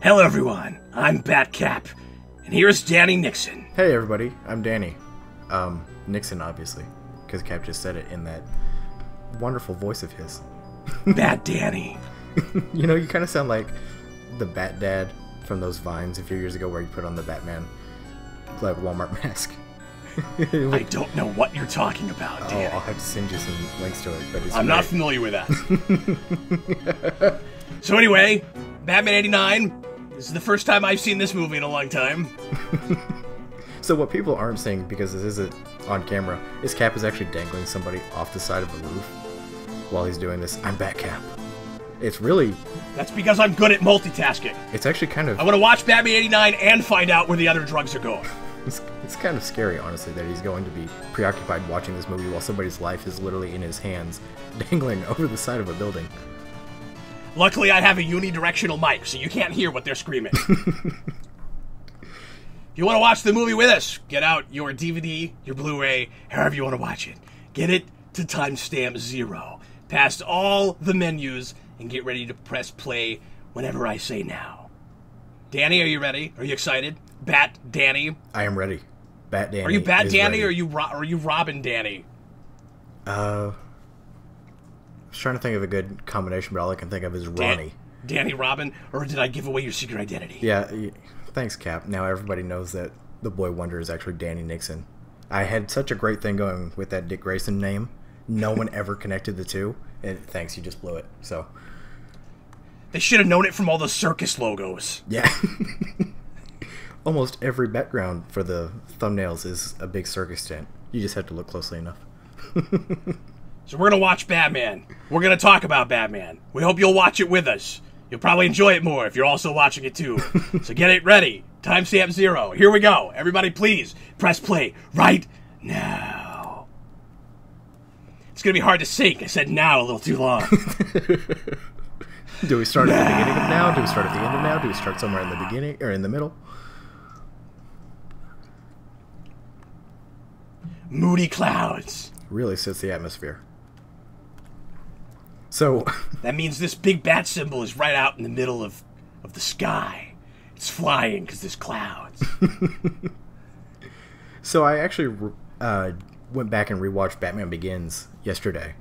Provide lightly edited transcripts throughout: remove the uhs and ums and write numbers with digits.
Hello everyone, I'm Batcap, and here's Danny Nixon. Hey everybody, I'm Danny. Nixon obviously, because Cap just said it in that wonderful voice of his. Bat Danny. You know, you kind of sound like the Bat Dad from those Vines a few years ago where you put on the Batman, like, Walmart mask. I don't know what you're talking about, Danny. I'll have to send you some links to it, but it's I'm great. not familiar with that. So anyway, Batman 89. This is the first time I've seen this movie in a long time. So what people aren't seeing, because this isn't on camera, is Cap is actually dangling somebody off the side of a roof while he's doing this. I'm Batcap. It's really... That's because I'm good at multitasking. It's actually kind of... I want to watch Batman 89 and find out where the other drugs are going. It's kind of scary, honestly, that he's going to be preoccupied watching this movie while somebody's life is literally in his hands, dangling over the side of a building. Luckily, I have a unidirectional mic, so you can't hear what they're screaming. If you want to watch the movie with us, get out your DVD, your Blu-ray, however you want to watch it. Get it to timestamp 0. Past all the menus, and get ready to press play whenever I say now. Danny, are you ready? Are you excited? Bat Danny? I am ready. Bat Danny. Are you Bat Danny, ready. or are you Robin Danny? I was trying to think of a good combination, but all I can think of is Ronnie. Danny Robin? Or did I give away your secret identity? Yeah, thanks, Cap. Now everybody knows that the Boy Wonder is actually Danny Nixon. I had such a great thing going with that Dick Grayson name. No one ever connected the two. And thanks, you just blew it. So They should have known it from all the circus logos. yeah. Almost every background for the thumbnails is a big circus tent. You just have to look closely enough. So we're going to watch Batman. We're going to talk about Batman. We hope you'll watch it with us. You'll probably enjoy it more if you're also watching it too. So get it ready. Timestamp 0. Here we go. Everybody please press play right now. It's going to be hard to sync. I said now a little too long. Do we start at the beginning of now? Do we start at the end of now? Do we start somewhere in the beginning or in the middle? Moody clouds. Really sets the atmosphere. So That means this big bat symbol is right out in the middle of the sky. It's flying because there's clouds. So I actually went back and rewatched Batman Begins yesterday.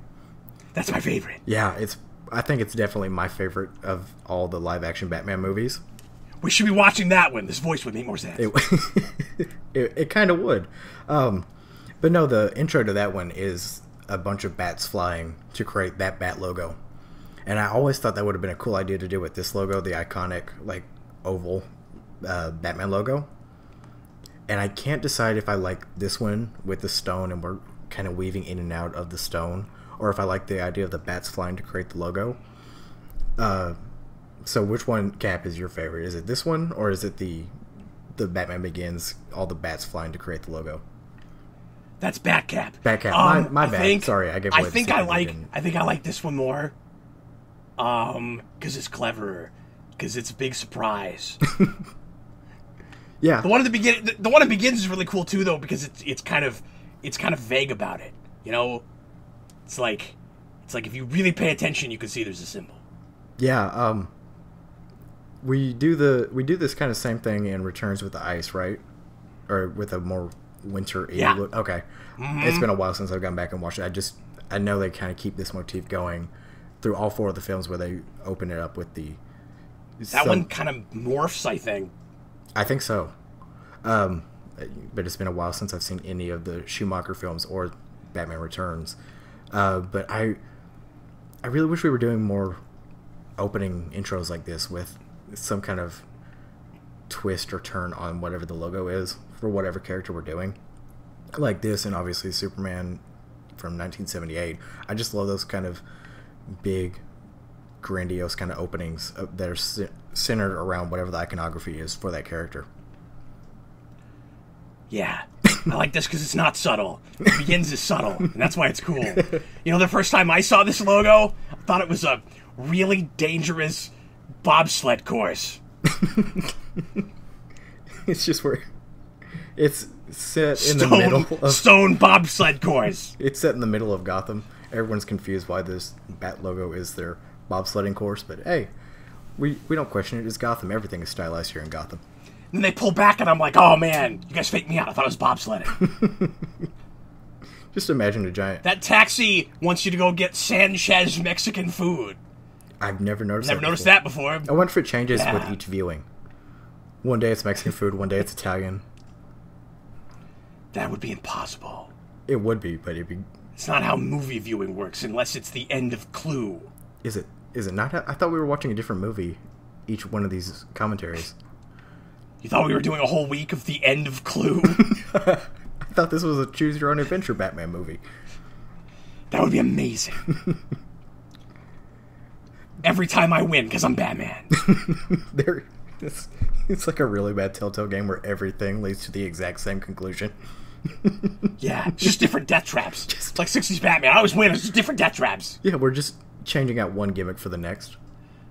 That's my favorite. Yeah, I think it's definitely my favorite of all the live-action Batman movies. We should be watching that one. This voice would make more sense. It kind of would. But no, the intro to that one is a bunch of bats flying to create that bat logo. And I always thought that would have been a cool idea to do with this logo, the iconic, like, oval Batman logo. And I can't decide if I like this one with the stone and we're kind of weaving in and out of the stone, or if I like the idea of the bats flying to create the logo. So which one, Cap, is your favorite? Is it this one, or is it the Batman Begins, all the bats flying to create the logo? That's Batcap. Batcap. My bad. Sorry, I gave away the secret. I think I like this one more. Because it's cleverer. Because it's a big surprise. Yeah. The one at the Begins is really cool too, though, because it's kind of vague about it. You know, it's like if you really pay attention, you can see there's a symbol. Yeah. We do this kind of same thing in Returns with the Ice, right? Or with a more winter-y look. Okay. Mm-hmm. It's been a while since I've gone back and watched it. I know they kind of keep this motif going through all 4 of the films where they open it up with the... That one kind of morphs, I think. I think so. But it's been a while since I've seen any of the Schumacher films or Batman Returns. But I really wish we were doing more opening intros like this with some kind of twist or turn on whatever the logo is for whatever character we're doing. Like this, and obviously Superman from 1978. I just love those kind of big, grandiose kind of openings that are centered around whatever the iconography is for that character. Yeah, I like this because it's not subtle. It Begins is subtle, and that's why it's cool. You know, the first time I saw this logo, I thought it was a really dangerous bobsled course. It's just where it's set in the middle of stone bobsled course. It's set in the middle of Gotham. Everyone's confused why this bat logo is their bobsledding course, but hey, We don't question it. It's Gotham. Everything is stylized here in Gotham. And then they pull back, and I'm like, oh, man, you guys faked me out. I thought it was bobsledding. Just imagine a giant... That taxi wants you to go get Sanchez Mexican food. I've never noticed that before. I wonder if it changes with each viewing. One day it's Mexican food, one day it's Italian. That would be impossible. It would be, but it'd be... It's not how movie viewing works, unless it's the end of Clue. Is it not? I thought we were watching a different movie, each one of these commentaries. You thought we were doing a whole week of the end of Clue? I thought this was a choose-your-own-adventure Batman movie. That would be amazing. Every time I win, because I'm Batman. It's like a really bad Telltale game where everything leads to the exact same conclusion. Yeah, it's just different death traps. It's like 60s Batman. I always win, it's just different death traps. Yeah, we're just changing out one gimmick for the next.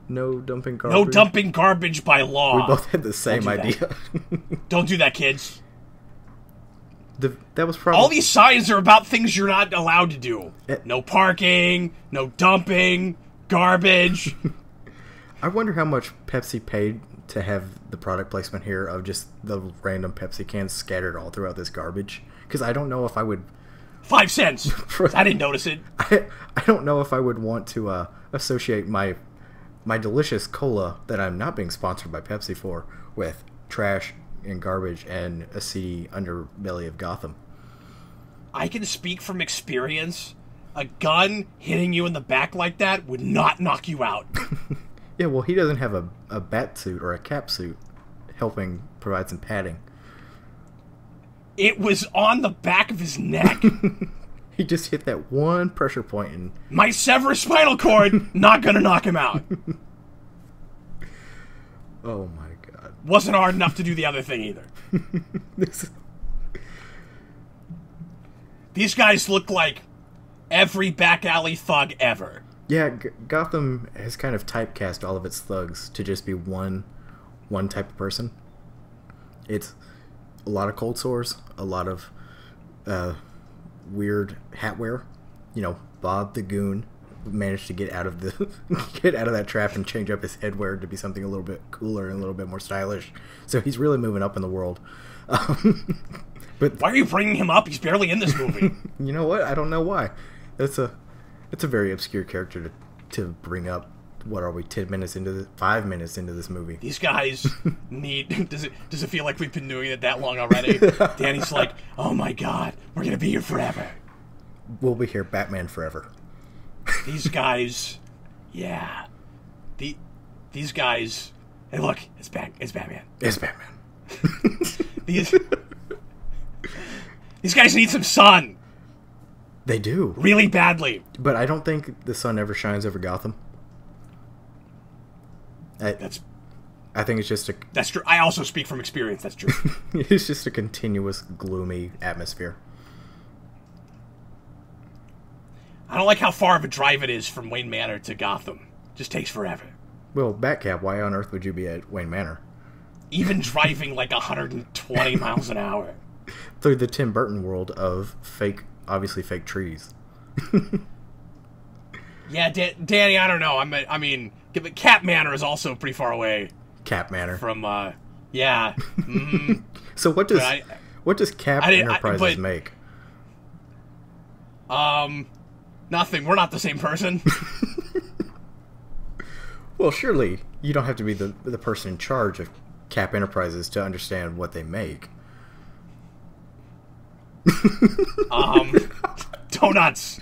No dumping garbage. No dumping garbage by law. We both had the same idea. Don't do that, kids. That was probably... All these signs are about things you're not allowed to do. No parking, no dumping, garbage. I wonder how much Pepsi paid to have the product placement here of just the random Pepsi cans scattered all throughout this garbage. Because I don't know if I would... 5 cents. I didn't notice it. I don't know if I would want to associate my delicious cola that I'm not being sponsored by Pepsi for with trash and garbage and a seedy underbelly of Gotham. I can speak from experience. A gun hitting you in the back like that would not knock you out. Yeah, well, he doesn't have a bat suit or a cap suit helping provide some padding. It was on the back of his neck. He just hit that one pressure point and... My severed spinal cord, not gonna knock him out. Oh my god. Wasn't hard enough to do the other thing either. These guys look like every back alley thug ever. Yeah, Gotham has kind of typecast all of its thugs to just be one type of person. It's a lot of cold sores, a lot of weird hat wear. You know, Bob the Goon managed to get out of that trap and change up his headwear to be something a little bit cooler and a little bit more stylish. So he's really moving up in the world. But why are you bringing him up? He's barely in this movie. You know what? I don't know why. It's a very obscure character to bring up. What are we, 5 minutes into this movie? These guys need... Does it feel like we've been doing it that long already? Danny's like, oh my god, we're going to be here forever. We'll be here, Batman forever. These guys... Yeah. These guys... Hey, look, it's Batman. It's Batman. These guys need some sun. They do. Really badly. But I don't think the sun ever shines over Gotham. I think it's just That's true. I also speak from experience. That's true. It's just a continuous gloomy atmosphere. I don't like how far of a drive it is from Wayne Manor to Gotham. Just takes forever. Well, Batcap, why on earth would you be at Wayne Manor? Even driving like 120 miles an hour. Through the Tim Burton world of obviously fake trees. Yeah, Danny, I don't know. I mean, Cap Manor is also pretty far away. Cap Manor. From, yeah. Mm-hmm. So what does Cap Enterprises make? Nothing. We're not the same person. Well, surely you don't have to be the person in charge of Cap Enterprises to understand what they make. Donuts.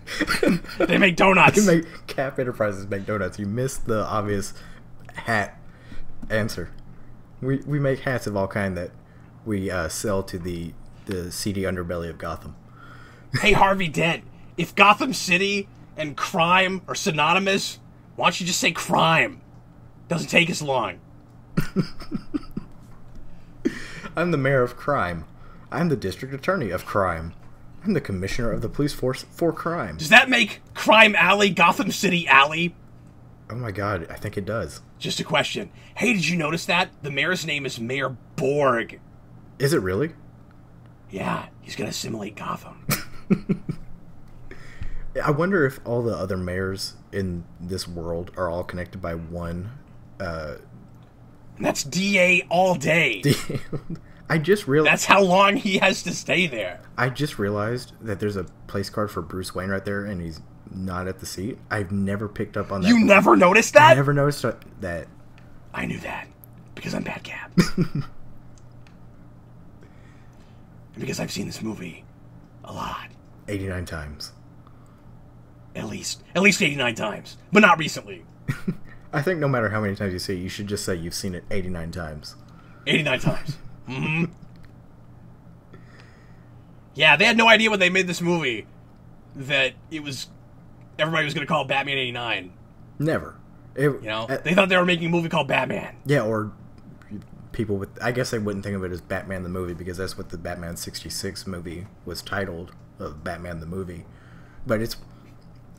They make donuts. Cap Enterprises make donuts. You missed the obvious hat answer. We make hats of all kind that we sell to the seedy underbelly of Gotham. Hey, Harvey Dent, if Gotham City and crime are synonymous, why don't you just say crime? Doesn't take as long. I'm the mayor of crime. I'm the district attorney of crime. I'm the commissioner of the police force for crime. Does that make Crime Alley Gotham City Alley? Oh my god, I think it does. Just a question. Hey, did you notice that? The mayor's name is Mayor Borg. Is it really? Yeah, he's gonna assimilate Gotham. I wonder if all the other mayors in this world are all connected by one And that's DA all day. I just realized... That's how long he has to stay there. I just realized that there's a place card for Bruce Wayne right there, and he's not at the seat. I've never picked up on that. You never noticed that? I never noticed that. I knew that. Because I'm Bad Cap. Because I've seen this movie a lot. 89 times. At least 89 times. But not recently. I think no matter how many times you see it, you should just say you've seen it 89 times. 89 times. Mm-hmm. Yeah, they had no idea when they made this movie that everybody was going to call it Batman 89. Never. They thought they were making a movie called Batman. Yeah, or people with... I guess they wouldn't think of it as Batman the movie, because that's what the Batman 66 movie was titled, of Batman the movie. But it's...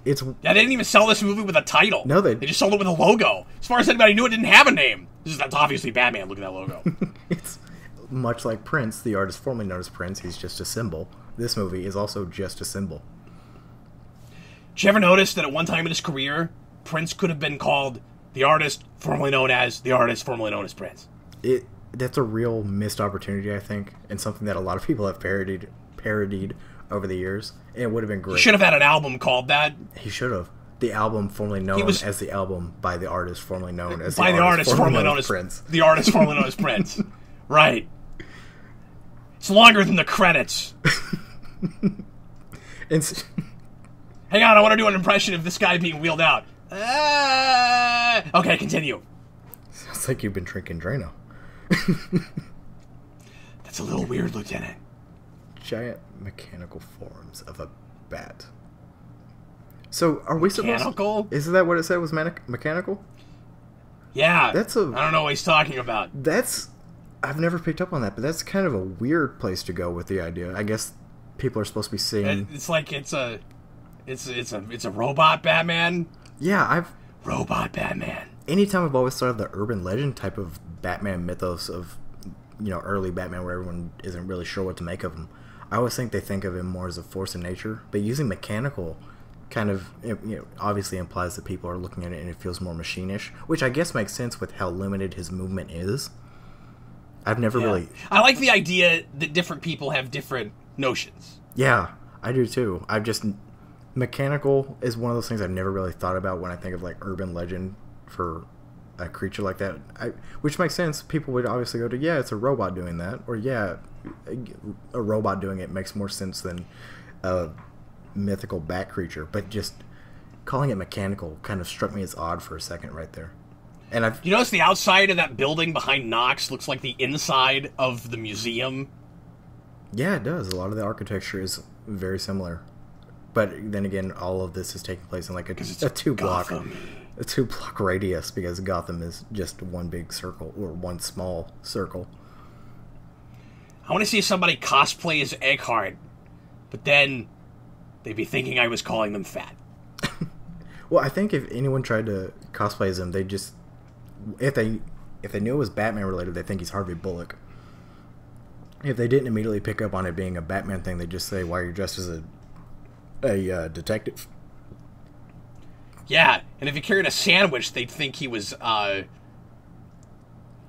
Yeah, they didn't even sell this movie with a title. No, they just sold it with a logo. As far as anybody knew, it didn't have a name. That's obviously Batman. Look at that logo. It's much like Prince, the artist formerly known as Prince. He's just a symbol. This movie is also just a symbol. Did you ever notice that at one time in his career, Prince could have been called the artist formerly known as Prince? That's a real missed opportunity, I think, and something that a lot of people have parodied over the years. And it would have been great. He should have had an album called that. He should have. The album formerly known as the album by the artist formerly known as by the artist formerly known as Prince. The artist formerly known as Prince. Right. It's longer than the credits. Hang on, I want to do an impression of this guy being wheeled out. Okay, continue. Sounds like you've been drinking Drano. That's a little weird, Lieutenant. Giant mechanical forms of a bat. So, are we mechanical? Supposed to... Isn't that what it said was mechanical? Yeah. I don't know what he's talking about. I've never picked up on that, but that's kind of a weird place to go with the idea. I guess people are supposed to be seeing... It's like it's a robot Batman. Yeah, Robot Batman. Anytime I've always thought of the urban legend type of Batman mythos of, early Batman where everyone isn't really sure what to make of him. I always think they think of him more as a force of nature, but using mechanical kind of, obviously implies that people are looking at it and it feels more machine-ish, which I guess makes sense with how limited his movement is. I've never really... I like the idea that different people have different notions. Yeah, I do too. Mechanical is one of those things I've never really thought about when I think of, urban legend for a creature like that. Which makes sense. People would obviously go to, yeah, it's a robot doing that. Or, yeah, a robot doing it makes more sense than a mythical bat creature. But just calling it mechanical kind of struck me as odd for a second right there. And you notice the outside of that building behind Knox looks like the inside of the museum? Yeah, it does. A lot of the architecture is very similar. But then again, all of this is taking place in a two-block radius, because Gotham is just one big circle, or one small circle. I want to see somebody cosplay as Eckhart, but then they'd be thinking I was calling them fat. Well, I think if anyone tried to cosplay as him, they just... If they knew it was Batman related, they think he's Harvey Bullock. If they didn't immediately pick up on it being a Batman thing, they'd just say, why are you dressed as a detective? Yeah, and if he carried a sandwich, they'd think he was,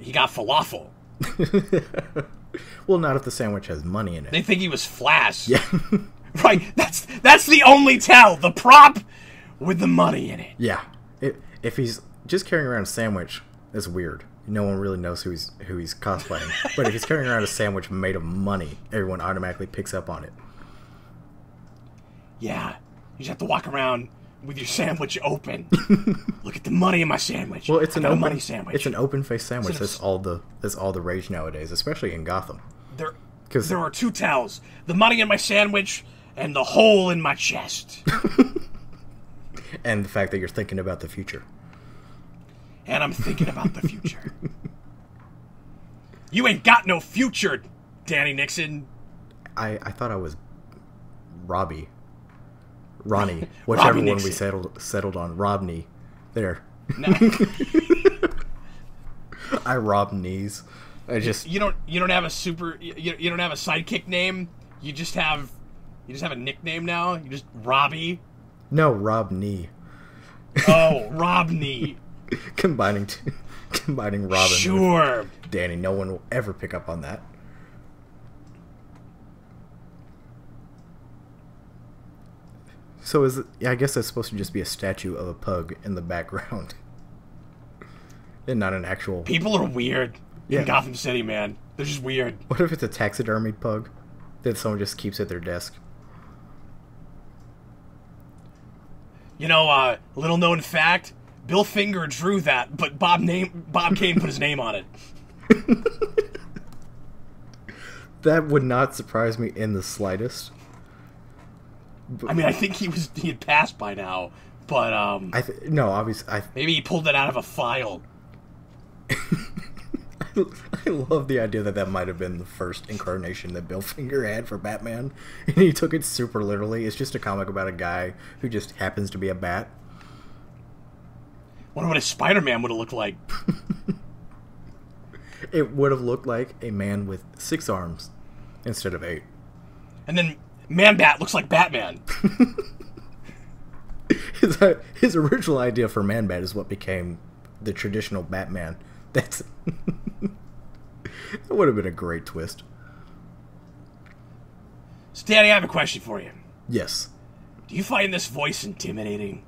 he got falafel. Well, not if the sandwich has money in it. They think he was Flash. Yeah. Right, that's the only tell. The prop with the money in it. Yeah. If he's just carrying around a sandwich, that's weird. No one really knows who he's cosplaying. But if he's carrying around a sandwich made of money, everyone automatically picks up on it. Yeah, you just have to walk around with your sandwich open. Look at the money in my sandwich. Well, it's an open money sandwich. It's an open-faced sandwich. That's all the rage nowadays, especially in Gotham. There are two tells: the money in my sandwich and the hole in my chest. And the fact that you're thinking about the future. And I'm thinking about the future. You ain't got no future, Danny Nixon. I thought I was Ronnie, whichever one we settled on. Robney, there. No. I rob knees. You don't have a you don't have a sidekick name. You just have a nickname now. You just Robbie. No, Rob Knee. Oh, Rob Knee. Combining combining Robin Sure. with Danny. No one will ever pick up on that. So I guess that's supposed to just be a statue of a pug in the background. And not an actual... People are weird in Gotham City, man. They're just weird. What if it's a taxidermied pug that someone just keeps at their desk? You know, little known fact, Bill Finger drew that, but Bob Kane put his name on it. That would not surprise me in the slightest. I mean, I think he had passed by now, but no, obviously, maybe he pulled it out of a file. I love the idea that might have been the first incarnation that Bill Finger had for Batman, and he took it super literally. It's just a comic about a guy who just happens to be a bat. Wonder what a Spider-Man would have looked like. It would have looked like a man with 6 arms instead of 8. And then Man-Bat looks like Batman. His original idea for Man-Bat is what became the traditional Batman. That would have been a great twist. So, Danny, I have a question for you. Yes. Do you find this voice intimidating?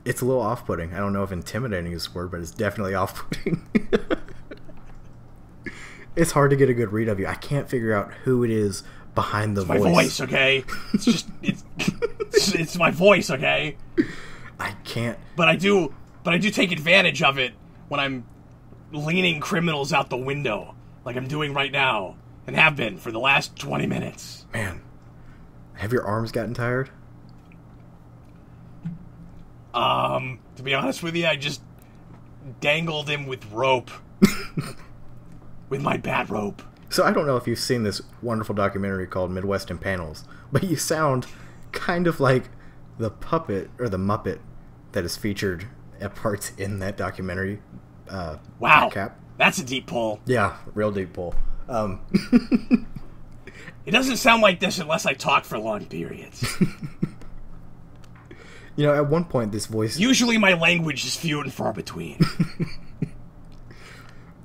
It's a little off-putting. I don't know if intimidating is the word, but it's definitely off-putting. It's hard to get a good read of you. I can't figure out who it is behind the voice. My voice, okay? It's just it's my voice, okay? I can't. But I do take advantage of it when I'm leaning criminals out the window, like I'm doing right now, and have been for the last 20 minutes. Man, have your arms gotten tired? To be honest with you, I just dangled him with rope. With my bat rope. So I don't know if you've seen this wonderful documentary called Midwest in Panels, but you sound kind of like the puppet or the Muppet that is featured at parts in that documentary. Wow, Cap. That's a deep pull. Yeah, real deep pull. It doesn't sound like this unless I talk for long periods. You know, at one point this voice... Usually my language is few and far between.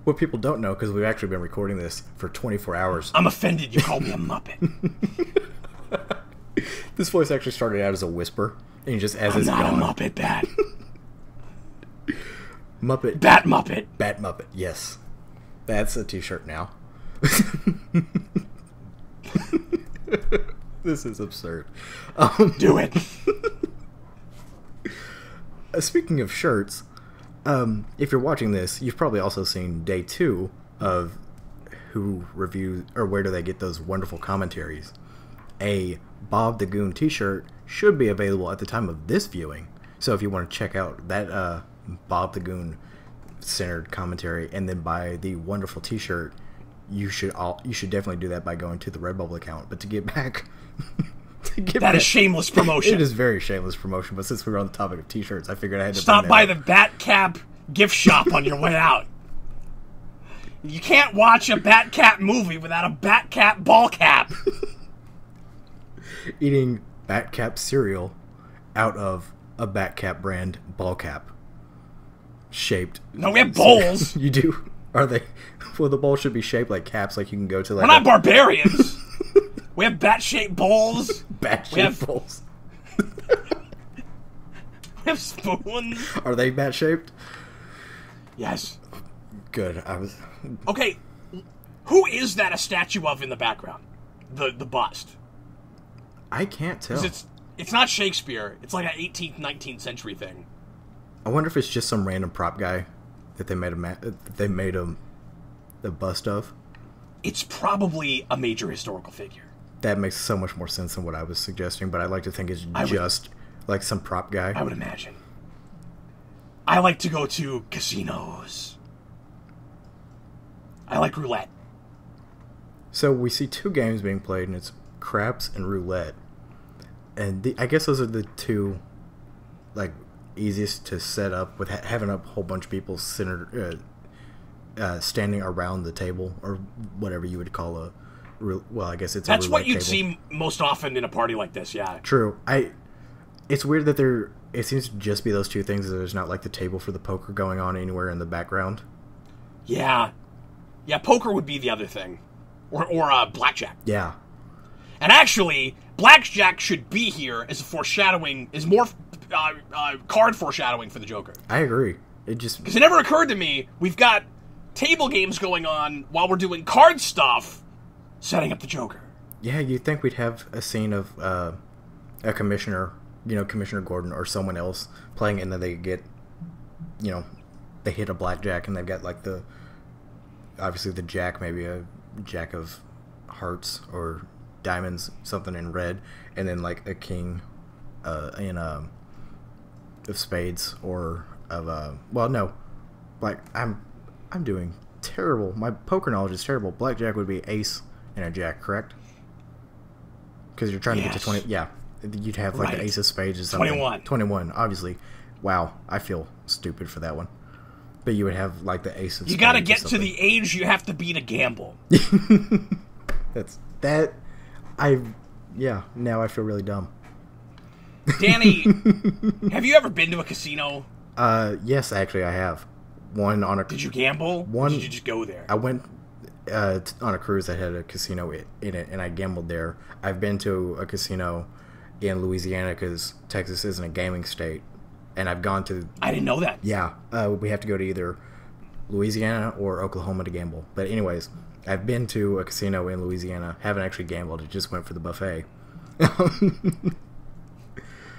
What people don't know, because we've actually been recording this for 24 hours. I'm offended you called me a Muppet. This voice actually started out as a whisper, and just as it's not gone... a Muppet Bat. Muppet. Bat Muppet. Bat Muppet, yes. That's a t-shirt now. This is absurd. Do it. Speaking of shirts... if you're watching this, you've probably also seen day 2 of who reviews, or where do they get those wonderful commentaries. A Bob the Goon t-shirt should be available at the time of this viewing. So if you want to check out that Bob the Goon centered commentary and then buy the wonderful t-shirt, you should definitely do that by going to the Redbubble account. But to get back... That is shameless promotion. It is very shameless promotion, but since we were on the topic of t-shirts, I figured I had to stop by the Batcap gift shop on your way out. You can't watch a Batcat movie without a Batcat ball cap. Eating Batcap cereal out of a Batcap brand ball cap. Shaped. No, we have bowls. You do? Are they? Well, the bowl should be shaped like caps, like you can go to like... We're not barbarians. We have bat-shaped bowls. Bat-shaped bowls. We have spoons. Are they bat-shaped? Yes. Good. I was... Okay, who is that a statue of in the background? The bust. I can't tell. It's not Shakespeare. It's like an 18th, 19th century thing. I wonder if it's just some random prop guy that they made a bust of. It's probably a major historical figure. That makes so much more sense than what I was suggesting, but I like to think it's just like some prop guy. I would imagine. I like to go to casinos. I like roulette. So we see 2 games being played, and it's craps and roulette. And I guess those are the 2 like easiest to set up, with having a whole bunch of people centered, standing around the table, or whatever you would call a... Well, I guess it's that's a what you'd table. see most often in a party like this. Yeah, true. It's weird that it seems to just be those 2 things. There's not like the table for the poker going on anywhere in the background. Yeah. Yeah, poker would be the other thing. Or blackjack. Yeah. And actually, blackjack should be here as a foreshadowing, is more card foreshadowing for the Joker. I agree. Because it never occurred to me, we've got table games going on while we're doing card stuff, setting up the Joker. Yeah, you'd think we'd have a scene of a commissioner, Commissioner Gordon or someone else playing, and then they get, they hit a blackjack, and they've got, like, obviously the jack, maybe a jack of hearts or diamonds, something in red, and then, like, a king of spades or of, well, no. Like, I'm doing terrible. My poker knowledge is terrible. Blackjack would be ace and a jack, correct? Because you're trying to get to 20. Yeah. You'd have, like, the ace of spades or something. 21. 21, obviously. Wow. I feel stupid for that one. But you would have, like, the ace of spades. You gotta get to the age you have to be to gamble. Yeah, now I feel really dumb. Danny, have you ever been to a casino? Yes, actually, I have. Did you gamble? Or did you just go there? I went on a cruise that had a casino in it, and I gambled there. I've been to a casino in Louisiana because Texas isn't a gaming state, and I've gone to... I didn't know that. Yeah, we have to go to either Louisiana or Oklahoma to gamble. But anyways, I've been to a casino in Louisiana. Haven't actually gambled. It just went for the buffet.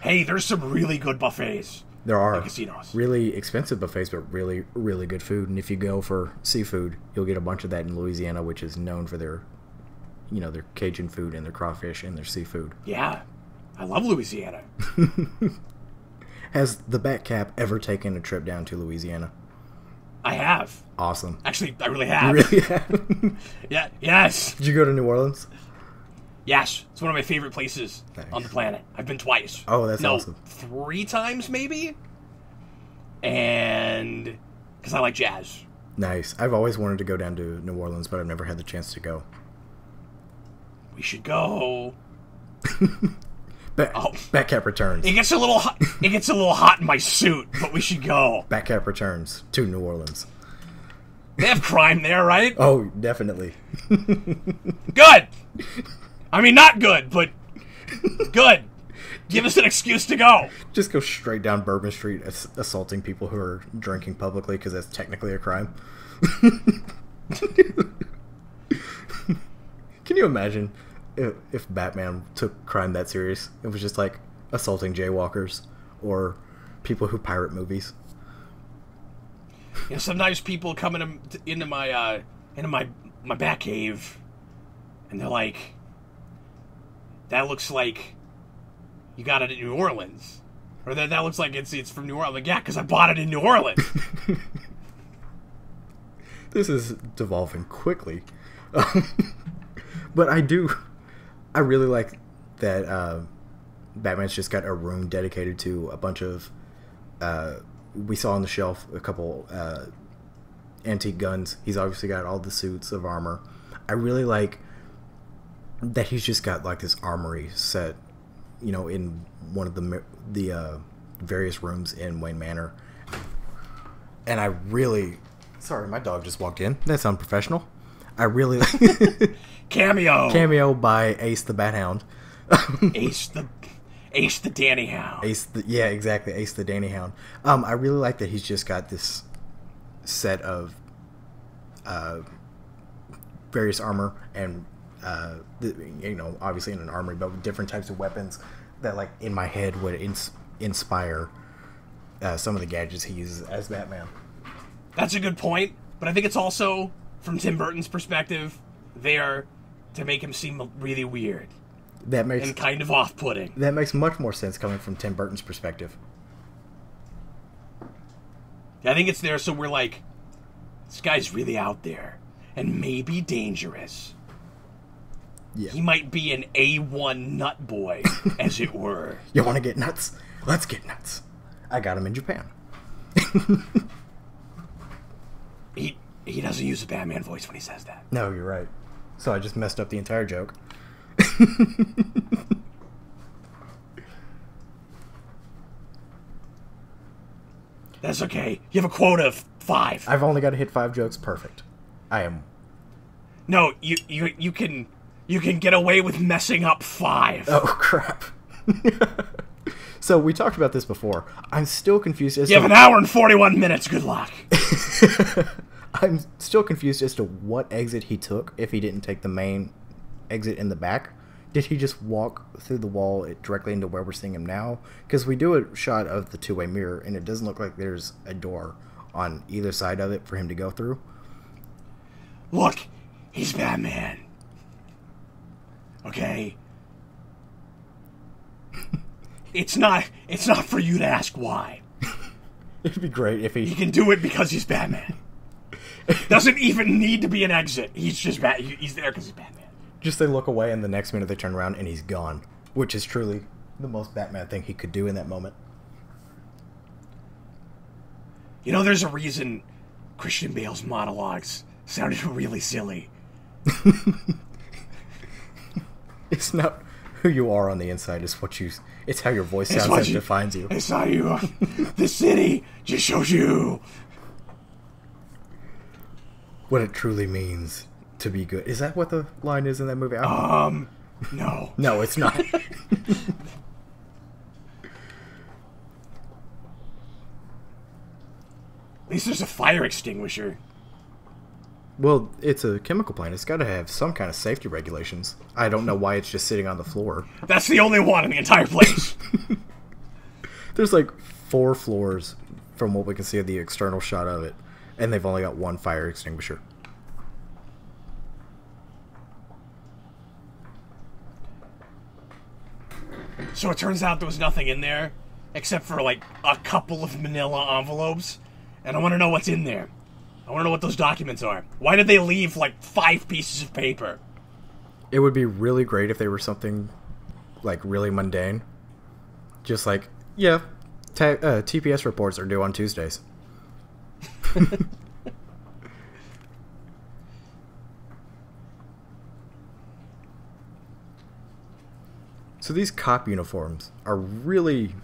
Hey, there's some really good buffets. There are casinos. Really expensive buffets, but really, really good food. And if you go for seafood, you'll get a bunch of that in Louisiana, which is known for their Cajun food and their crawfish and their seafood. Yeah, I love Louisiana. Has the Batcap ever taken a trip down to Louisiana? I have. Awesome. Actually, I really have. You really have? Yeah. Yes. Did you go to New Orleans? Yes. It's one of my favorite places on the planet. I've been twice. Oh, that's awesome. 3 times, maybe? And... because I like jazz. Nice. I've always wanted to go down to New Orleans, but I've never had the chance to go. We should go. Batcap returns. It gets a little hot. It gets a little hot in my suit, but we should go. Batcap returns to New Orleans. They have crime there, right? Oh, definitely. Good. I mean, not good, but good. Give us an excuse to go. Just go straight down Bourbon Street, assaulting people who are drinking publicly, because that's technically a crime. Can you imagine if Batman took crime that serious? It was just like assaulting jaywalkers or people who pirate movies. You know, sometimes people come into my bat cave, and they're like, "That looks like you got it in New Orleans," or that looks like it's from New Orleans. Like, yeah, because I bought it in New Orleans. This is devolving quickly. But I really like that Batman's just got a room dedicated to a bunch of, we saw on the shelf a couple antique guns. He's obviously got all the suits of armor. I really like that he's just got like this armory set, in one of the various rooms in Wayne Manor. And I really... Sorry, my dog just walked in. That's unprofessional. I really... Cameo by Ace the Bat Hound. Ace the Danny Hound. Yeah, exactly. Ace the Danny Hound. I really like that he's just got this set of various armor and, obviously in an armory, but with different types of weapons that, like, in my head would inspire some of the gadgets he uses as Batman. That's a good point, but I think it's also, from Tim Burton's perspective, there to make him seem really weird. And kind of off-putting. That makes much more sense coming from Tim Burton's perspective. I think it's there so we're like, this guy's really out there, and maybe dangerous. Yeah. He might be an A1 nut boy, as it were. You want to get nuts? Let's get nuts. I got him in Japan. He doesn't use a Batman voice when he says that. No, you're right. So I just messed up the entire joke. That's okay. You have a quota of 5. I've only got to hit 5 jokes. Perfect. I am... No, you can get away with messing up 5. Oh, crap. So, we talked about this before. I'm still confused as You have an hour and 41 minutes. Good luck. I'm still confused as to what exit he took if he didn't take the main exit in the back. Did he just walk through the wall directly into where we're seeing him now? Because we do a shot of the two-way mirror, and it doesn't look like there's a door on either side of it for him to go through. Look, he's Batman. Okay? It's not for you to ask why. It'd be great if He can do it because he's Batman. Doesn't even need to be an exit. He's just he's there because he's Batman. Just they look away, and the next minute they turn around, and he's gone. Which is truly the most Batman thing he could do in that moment. You know, there's a reason Christian Bale's monologues sounded really silly. It's not who you are on the inside, it's how your voice sounds that defines you. It's how you the city just shows you what it truly means to be good. Is that what the line is in that movie? No. No, it's not. At least there's a fire extinguisher. Well, it's a chemical plant. It's got to have some kind of safety regulations. I don't know why it's just sitting on the floor. That's the only one in the entire place. There's like 4 floors from what we can see of the external shot of it, and they've only got 1 fire extinguisher. So it turns out there was nothing in there except for like a couple of manila envelopes, and I want to know what's in there. I want to know what those documents are. Why did they leave like 5 pieces of paper? It would be really great if they were something like really mundane. Just like, yeah, TPS reports are due on Tuesdays. So these cop uniforms are really,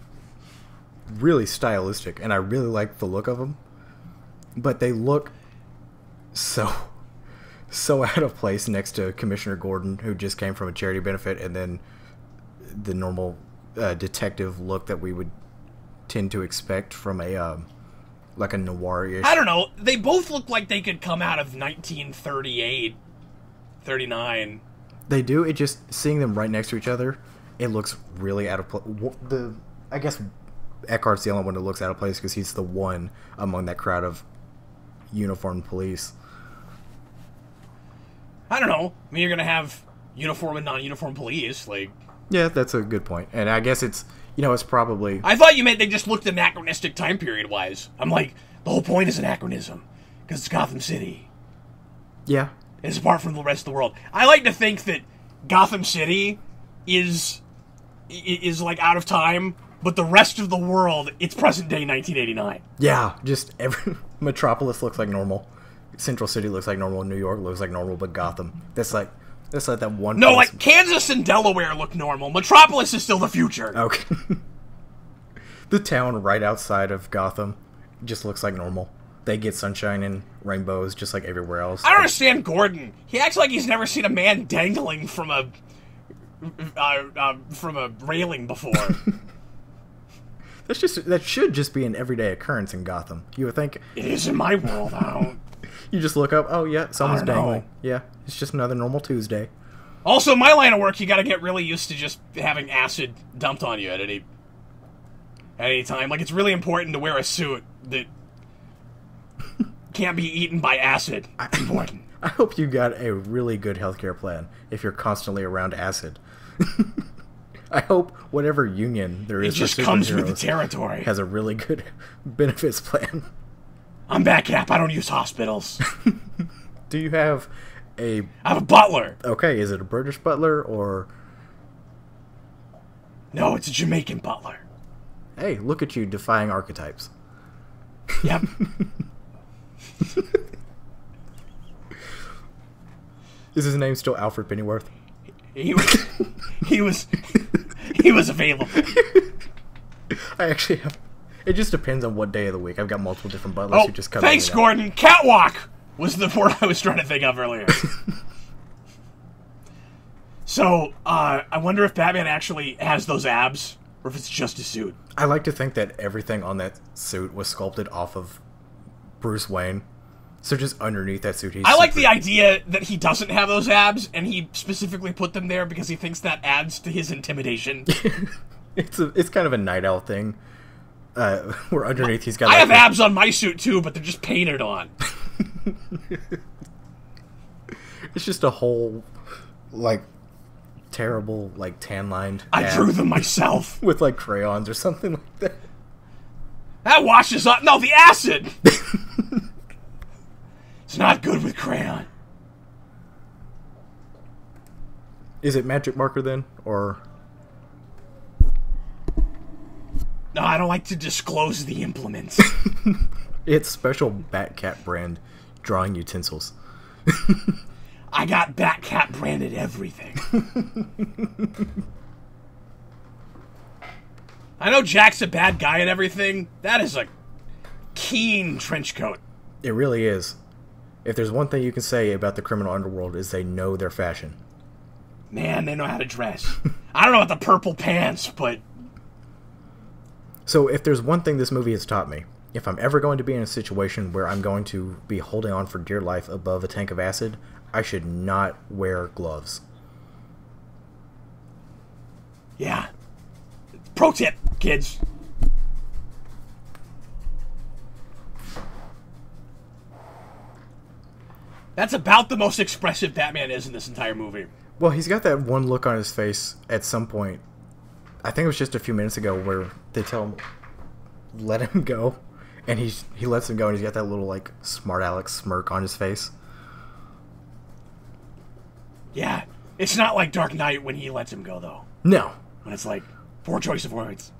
really stylistic, and I really like the look of them. But they look so out of place next to Commissioner Gordon, who just came from a charity benefit, and then the normal detective look that we would tend to expect from a like a noir-ish. I don't know. They both look like they could come out of 1938, 39. They do. It just seeing them right next to each other, it looks really out of place. I guess Eckhart's the only one that looks out of place because he's the one among that crowd of uniformed police. I don't know. I mean, you're gonna have uniform and non-uniform police, like. Yeah, that's a good point. And I guess it's probably. I thought you meant they just looked anachronistic time period wise. I'm like, the whole point is anachronism because it's Gotham City. Yeah. It's apart from the rest of the world. I like to think that Gotham City is like out of time, but the rest of the world, it's present day 1989. Yeah, just every Metropolis looks like normal. Central City looks like normal. New York looks like normal, but Gotham. That's like that one. No, like Kansas and Delaware look normal. Metropolis is still the future. Okay. The town right outside of Gotham just looks like normal. They get sunshine and rainbows just like everywhere else. I don't understand Gordon. He acts like he's never seen a man dangling from a railing before. That should just be an everyday occurrence in Gotham. You would think it is in my world. I don't. You just look up. Oh yeah, someone's dangling. Yeah, it's just another normal Tuesday. Also, my line of work, you got to get really used to just having acid dumped on you at any time. Like, it's really important to wear a suit that can't be eaten by acid. It's important. I hope you got a really good healthcare plan if you're constantly around acid. I hope whatever union there is it just for comes with the territory. Has a really good benefits plan. I'm Batcap. I don't use hospitals. Do you have I have a butler. Okay, is it a British butler or... No, it's a Jamaican butler. Hey, look at you defying archetypes. Yep. Is his name still Alfred Pennyworth? He was available. I actually have It just depends on what day of the week. I've got multiple different butlers Oh, who just come thanks, in and Gordon. Catwalk was the word I was trying to think of earlier. So, I wonder if Batman actually has those abs, or if it's just a suit. I like to think that everything on that suit was sculpted off of Bruce Wayne. So just underneath that suit, I like the idea that he doesn't have those abs, and he specifically put them there because he thinks that adds to his intimidation. It's kind of a Night Owl thing. Where underneath he's got... I have abs on my suit too, but they're just painted on. It's just a whole, like, terrible, like, tan-lined I drew them myself. with, like, crayons or something like that. That washes up. No, the acid! It's not good with crayon. Is it magic marker then, or... No, I don't like to disclose the implements. It's special Batcat brand drawing utensils. I got Batcat branded everything. I know Jack's a bad guy and everything. That is a keen trench coat. It really is. If there's one thing you can say about the criminal underworld is they know their fashion. Man, they know how to dress. I don't know about the purple pants, but... So if there's one thing this movie has taught me, if I'm ever going to be in a situation where I'm going to be holding on for dear life above a tank of acid, I should not wear gloves. Yeah. Pro tip, kids. That's about the most expressive Batman is in this entire movie. Well, he's got that one look on his face at some point. I think it was just a few minutes ago where they tell him, let him go. And he lets him go, and he's got that little, like, smart Alex smirk on his face. Yeah. It's not like Dark Knight when he lets him go, though. No. When it's like, poor choice of words.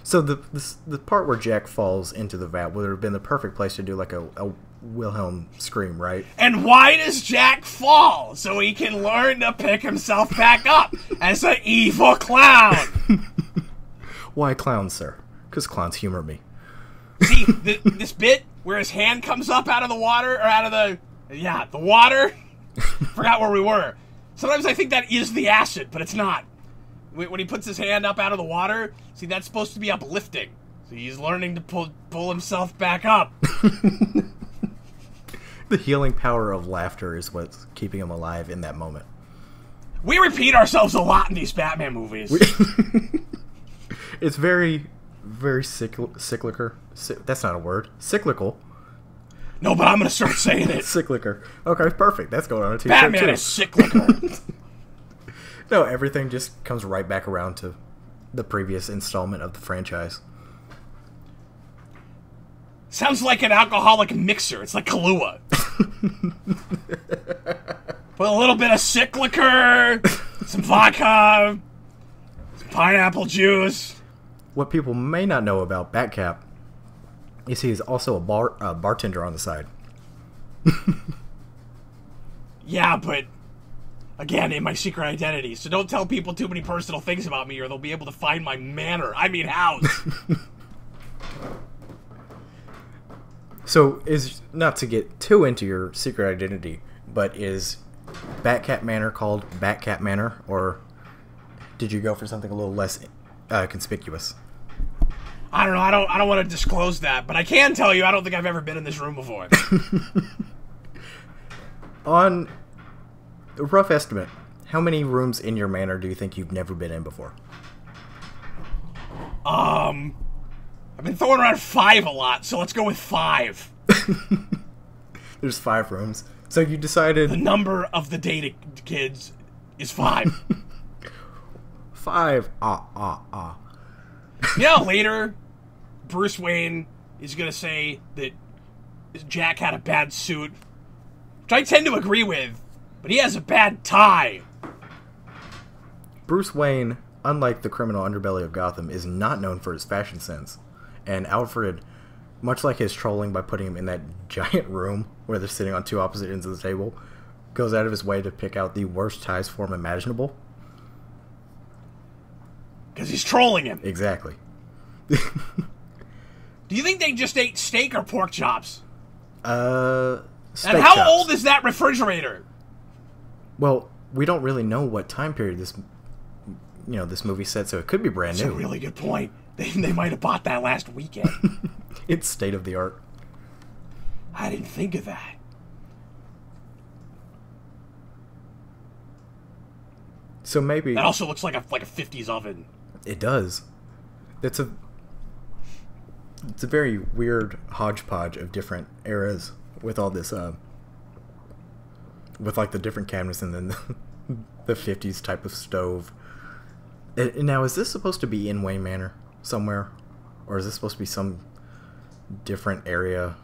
So the part where Jack falls into the vat would have been the perfect place to do, like, a Wilhelm scream, right? And why does Jack fall? So he can learn to pick himself back up as an evil clown. Why clowns, sir? Because clowns humor me. See, this bit where his hand comes up out of the water, or out of the water. Forgot where we were. Sometimes I think that is the acid, but it's not. When he puts his hand up out of the water, see, that's supposed to be uplifting. So he's learning to pull himself back up. The healing power of laughter is what's keeping him alive in that moment. We repeat ourselves a lot in these Batman movies. It's very, very cyclical. That's not a word. Cyclical. No, but I'm going to start saying it. Cyclical. Okay, perfect. That's going on a t-shirt Batman too. is cyclical. No, everything just comes right back around to the previous installment of the franchise. Sounds like an alcoholic mixer. It's like Kahlua. Put a little bit of cyclical, some vodka, some pineapple juice. What people may not know about Batcap is he is also a bartender on the side. Yeah, but again, in my secret identity. So don't tell people too many personal things about me, or they'll be able to find my manor. I mean house. So, is not to get too into your secret identity, but is Batcat Manor called Batcat Manor, or did you go for something a little less conspicuous? I don't know. I don't want to disclose that, but I can tell you I don't think I've ever been in this room before. On a rough estimate, how many rooms in your manor do you think you've never been in before? I've been throwing around 5 a lot, so let's go with 5. There's 5 rooms. So you decided... The number of the data kids is 5. 5. You know, later, Bruce Wayne is going to say that Jack had a bad suit, which I tend to agree with, but he has a bad tie. Bruce Wayne, unlike the criminal underbelly of Gotham, is not known for his fashion sense. And Alfred, much like his trolling by putting him in that giant room where they're sitting on 2 opposite ends of the table, goes out of his way to pick out the worst ties for him imaginable. Because he's trolling him. Exactly. Do you think they just ate steak or pork chops? Steak And how chops. old is that refrigerator? Well, we don't really know what time period this movie set, so it could be brand That's new. a really good point. They might have bought that last weekend. It's state of the art. I didn't think of that. So maybe That also looks like a 50s oven. it does. It's a very weird hodgepodge of different eras with all this with like the different cabinets and then the 50s type of stove. Now, is this supposed to be in Wayne Manor somewhere, or is this supposed to be some different area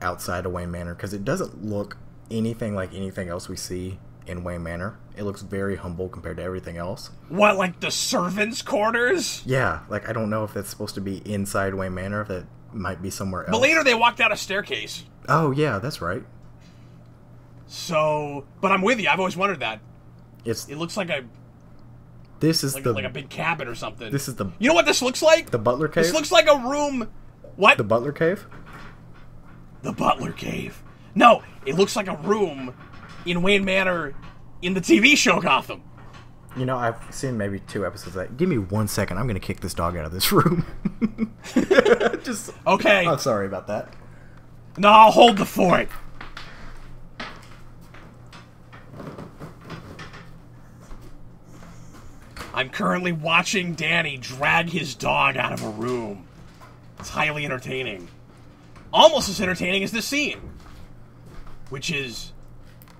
outside of Wayne Manor? Because it doesn't look anything like anything else we see in Wayne Manor. It looks very humble compared to everything else. What, like the servants' quarters? Yeah, like I don't know if that's supposed to be inside Wayne Manor, if that might be somewhere else. But later they walked down a staircase. Oh, yeah, that's right. So, but I'm with you. I've always wondered that. It looks like a big cabin or something. This is the... You know what this looks like? The Butler Cave? This looks like a room... What? The Butler Cave? The Butler Cave. No, it looks like a room in Wayne Manor in the TV show Gotham. You know, I've seen maybe 2 episodes of that. Give me 1 second. I'm going to kick this dog out of this room. Just... Okay. I'm sorry about that. No, I'll hold the fort. I'm currently watching Danny drag his dog out of a room. It's highly entertaining. Almost as entertaining as this scene. Which is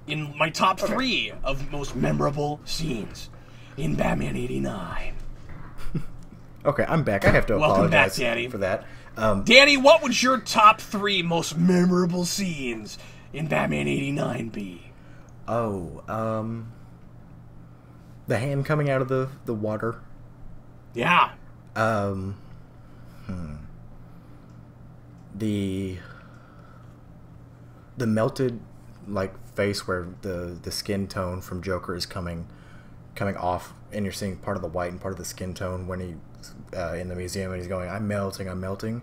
in my top 3 of most memorable scenes in Batman 89. Okay, I'm back. I have to Welcome back, apologize Danny. for that. Danny, what would your top 3 most memorable scenes in Batman 89 be? The hand coming out of the water. Yeah. The melted like face where the skin tone from Joker is coming off, and you're seeing part of the white and part of the skin tone when he in the museum, and he's going, I'm melting.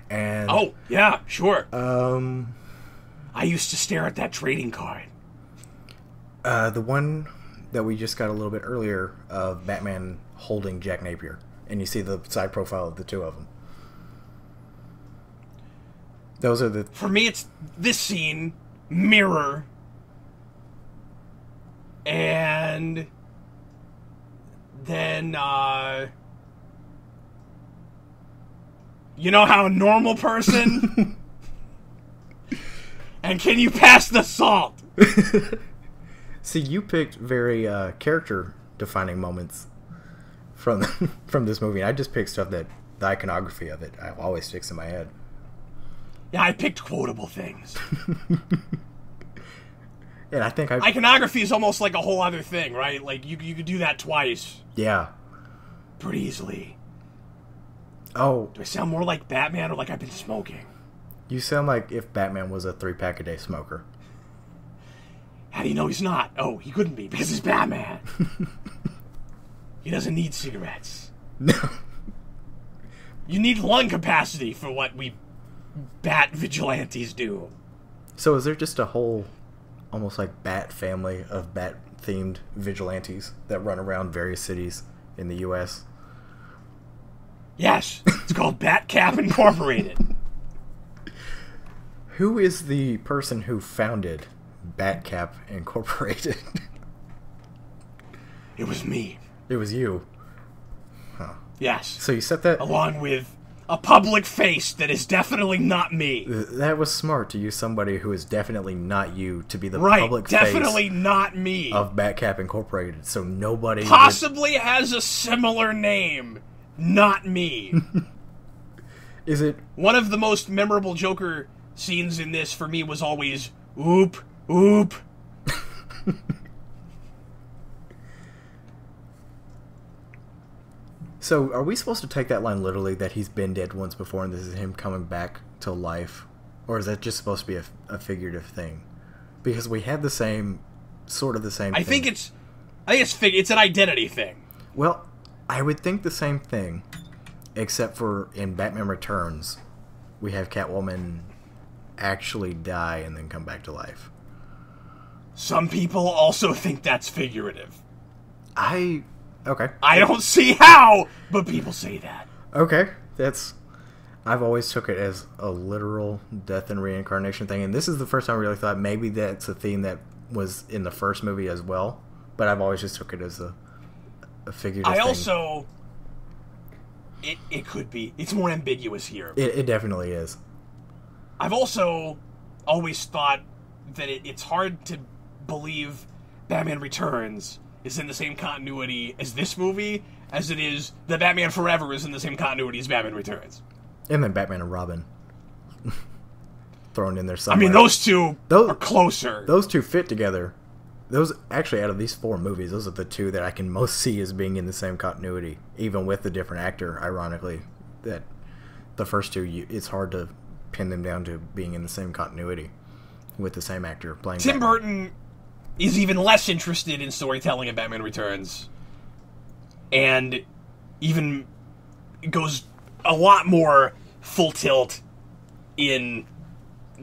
And oh, yeah, sure. I used to stare at that trading card. The one that we just got a little bit earlier of Batman holding Jack Napier, and you see the side profile of the 2 of them. Those are the... For me, it's this scene, mirror, and then, you know how a normal person... And can you pass the salt? See, you picked very character-defining moments from this movie. And I just picked stuff that the iconography of it always sticks in my head. Yeah, I picked quotable things. And I think iconography is almost like a whole other thing, right? Like, you could do that twice. Yeah. Pretty easily. Oh. Do I sound more like Batman or like I've been smoking? You sound like if Batman was a 3-pack-a-day smoker. How do you know he's not? Oh, he couldn't be because he's Batman. He doesn't need cigarettes. No. You need lung capacity for what we bat vigilantes do. So is there just a whole, almost like Bat family of Bat-themed vigilantes that run around various cities in the U.S.? Yes. It's called Batcap Incorporated. Who is the person who founded Batcap Incorporated? It was me. It was you. Huh. Yes. So you set that... Along with a public face that is definitely not me. That was smart to use somebody who is definitely not you to be the right, public definitely face not me. of Batcap Incorporated. So nobody... Possibly has a similar name. Not me. Is it... One of the most memorable Joker scenes in this for me was always, oop, oop. So, are we supposed to take that line literally that he's been dead once before and this is him coming back to life? Or is that just supposed to be a figurative thing? Because we had the same, sort of the same thing. I think it's an identity thing. Well, I would think the same thing except for in Batman Returns, we have Catwoman actually die and then come back to life. Some people also think that's figurative. Okay. I don't see how, but people say that. Okay, I've always took it as a literal death and reincarnation thing, and this is the first time I really thought maybe that's a theme that was in the first movie as well, but I've always just took it as a figurative thing. It could be. It's more ambiguous here. It definitely is. I've also always thought that it's hard to believe Batman Returns is in the same continuity as this movie as it is that Batman Forever is in the same continuity as Batman Returns. And then Batman and Robin. Thrown in there somewhere. I mean, those two are closer. Those two fit together. Those, actually, out of these 4 movies, those are the 2 that I can most see as being in the same continuity. Even with the different actor, ironically. That the first 2, it's hard to pin them down to being in the same continuity with the same actor playing Tim Batman. Burton is even less interested in storytelling in Batman Returns, and even goes a lot more full tilt in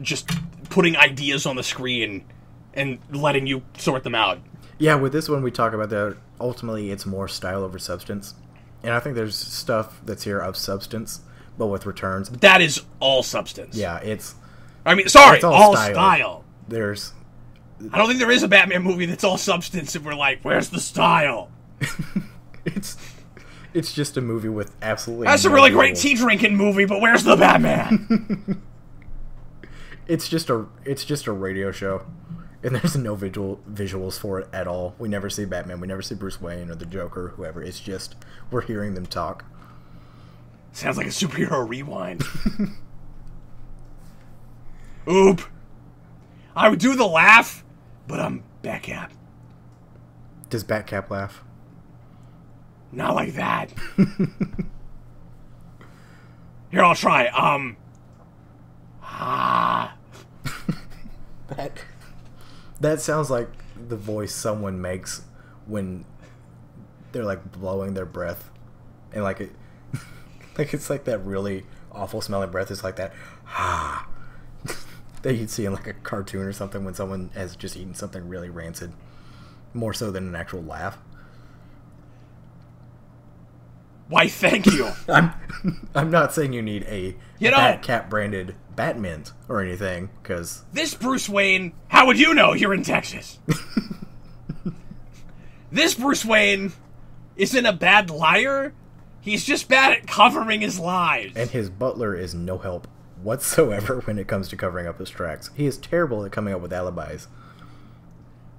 just putting ideas on the screen and letting you sort them out. Yeah, with this one we talk about that ultimately it's more style over substance. And I think there's stuff that's here of substance, but with Returns. But that is all substance. Yeah, it's all style. I don't think there is a Batman movie that's all substance and we're like, where's the style? It's just a movie with absolutely That's no a really visuals. great tea-drinking movie, but where's the Batman? It's just a radio show, and there's no visuals for it at all. We never see Batman, we never see Bruce Wayne or the Joker, whoever. It's just we're hearing them talk. Sounds like a superhero rewind. Oop. I would do the laugh, but I'm Batcap. Does Batcap laugh? Not like that. Here, I'll try. That sounds like the voice someone makes when they're like blowing their breath, and like it, like it's like that really awful smelling breath. It's like that that you'd see in like a cartoon or something when someone has just eaten something really rancid, more so than an actual laugh. Why, thank you. I'm not saying you need a Batcat branded Batmint or anything, because this Bruce Wayne, how would you know you're in Texas? This Bruce Wayne isn't a bad liar. He's just bad at covering his lies. And his butler is no help whatsoever when it comes to covering up his tracks. He is terrible at coming up with alibis.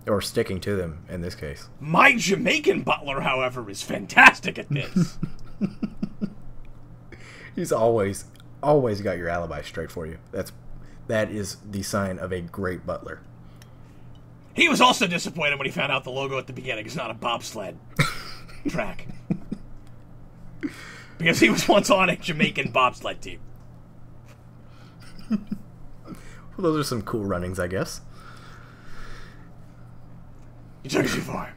Or sticking to them, in this case. My Jamaican butler, however, is fantastic at this. He's always got your alibi straight for you. That is the sign of a great butler. He was also disappointed when he found out the logo at the beginning is not a bobsled track. Because he was once on a Jamaican bobsled team. Well, those are some cool runnings, I guess. You took it too far.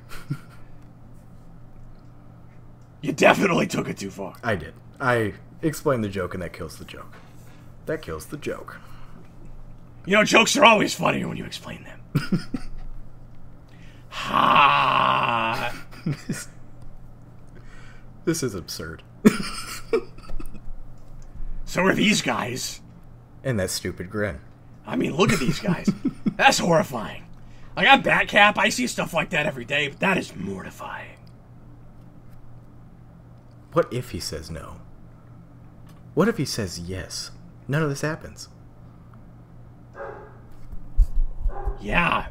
You definitely took it too far. I did. I explained the joke, and that kills the joke. That kills the joke. You know, jokes are always funnier when you explain them. Ha! This is absurd. So are these guys. And that stupid grin. I mean, look at these guys. That's horrifying. I got Batcap. I see stuff like that every day, but that is mortifying. What if he says no? What if he says yes? None of this happens. Yeah.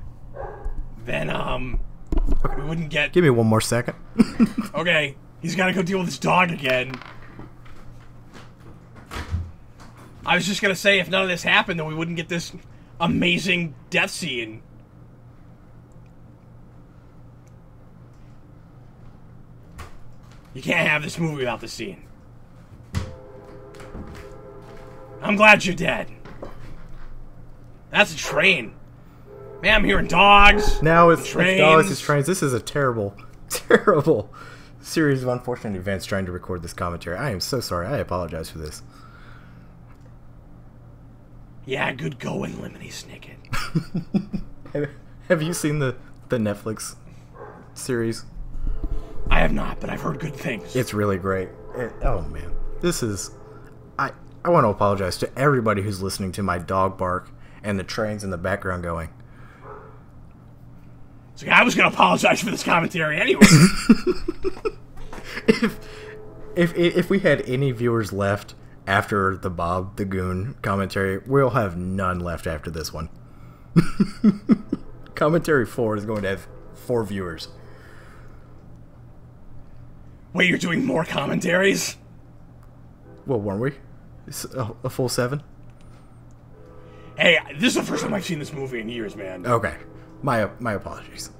Then, we wouldn't get... Give me one more second. Okay, he's gotta go deal with his dog again. I was just gonna say, if none of this happened, then we wouldn't get this amazing death scene. You can't have this movie without the scene. I'm glad you're dead. That's a train. Man, I'm hearing dogs. Now it's trains. dogs, it's trains. This is a terrible, terrible series of unfortunate events trying to record this commentary. I am so sorry. I apologize for this. Yeah, good going, Lemony Snicket. Have you seen the Netflix series? I have not, but I've heard good things. It's really great. Oh, man. This is... I want to apologize to everybody who's listening to my dog bark and the trains in the background going. So I was going to apologize for this commentary anyway. If we had any viewers left after the Bob the Goon commentary, we'll have none left after this one. Commentary 4 is going to have 4 viewers. Wait, you're doing more commentaries? Well, weren't we? It's a full 7? Hey, this is the first time I've seen this movie in years, man. Okay. My apologies.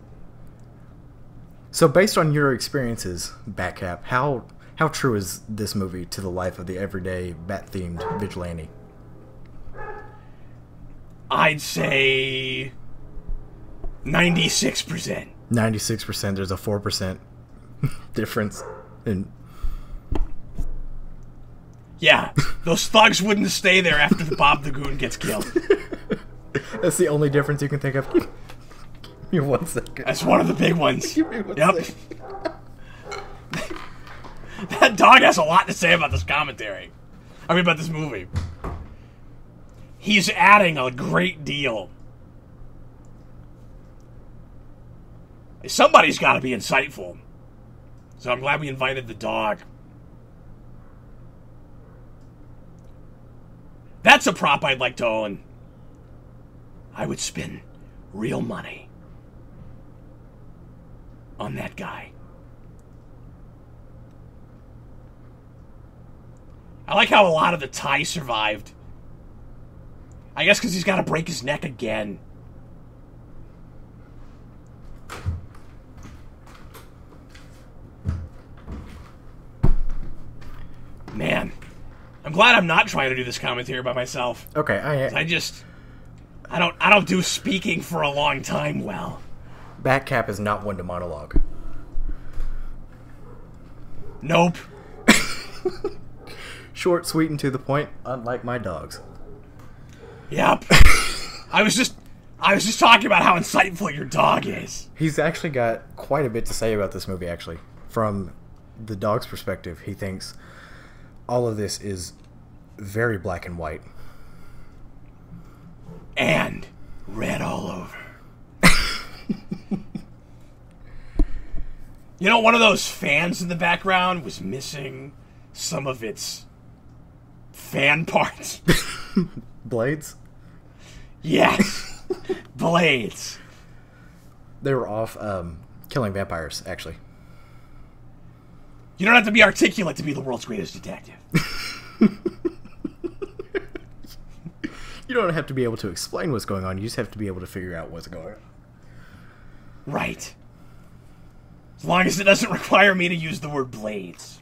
So based on your experiences, Batcap, how true is this movie to the life of the everyday bat-themed vigilante? I'd say 96%. 96%. There's a 4% difference in... Yeah, those thugs wouldn't stay there after the Bob the Goon gets killed. That's the only difference you can think of. Give me 1 second. That's one of the big ones. Give me 1 Yep. second. That dog has a lot to say about this commentary. I mean, about this movie. He's adding a great deal. Somebody's got to be insightful. So I'm glad we invited the dog. That's a prop I'd like to own. I would spend real money on that guy. I like how a lot of the tie survived. I guess because he's got to break his neck again. Man, I'm glad I'm not trying to do this commentary by myself. Okay, I don't do speaking for a long time well. Batcap is not one to monologue. Nope. Short, sweet, and to the point, unlike my dogs. Yep. I was just talking about how insightful your dog is. He's actually got quite a bit to say about this movie, actually. From the dog's perspective, he thinks all of this is very black and white. And red all over. You know, one of those fans in the background was missing some of its fan parts. Blades? Yes. Blades. They were off killing vampires, actually. You don't have to be articulate to be the world's greatest detective. You don't have to be able to explain what's going on. You just have to be able to figure out what's going on. Right. As long as it doesn't require me to use the word blades.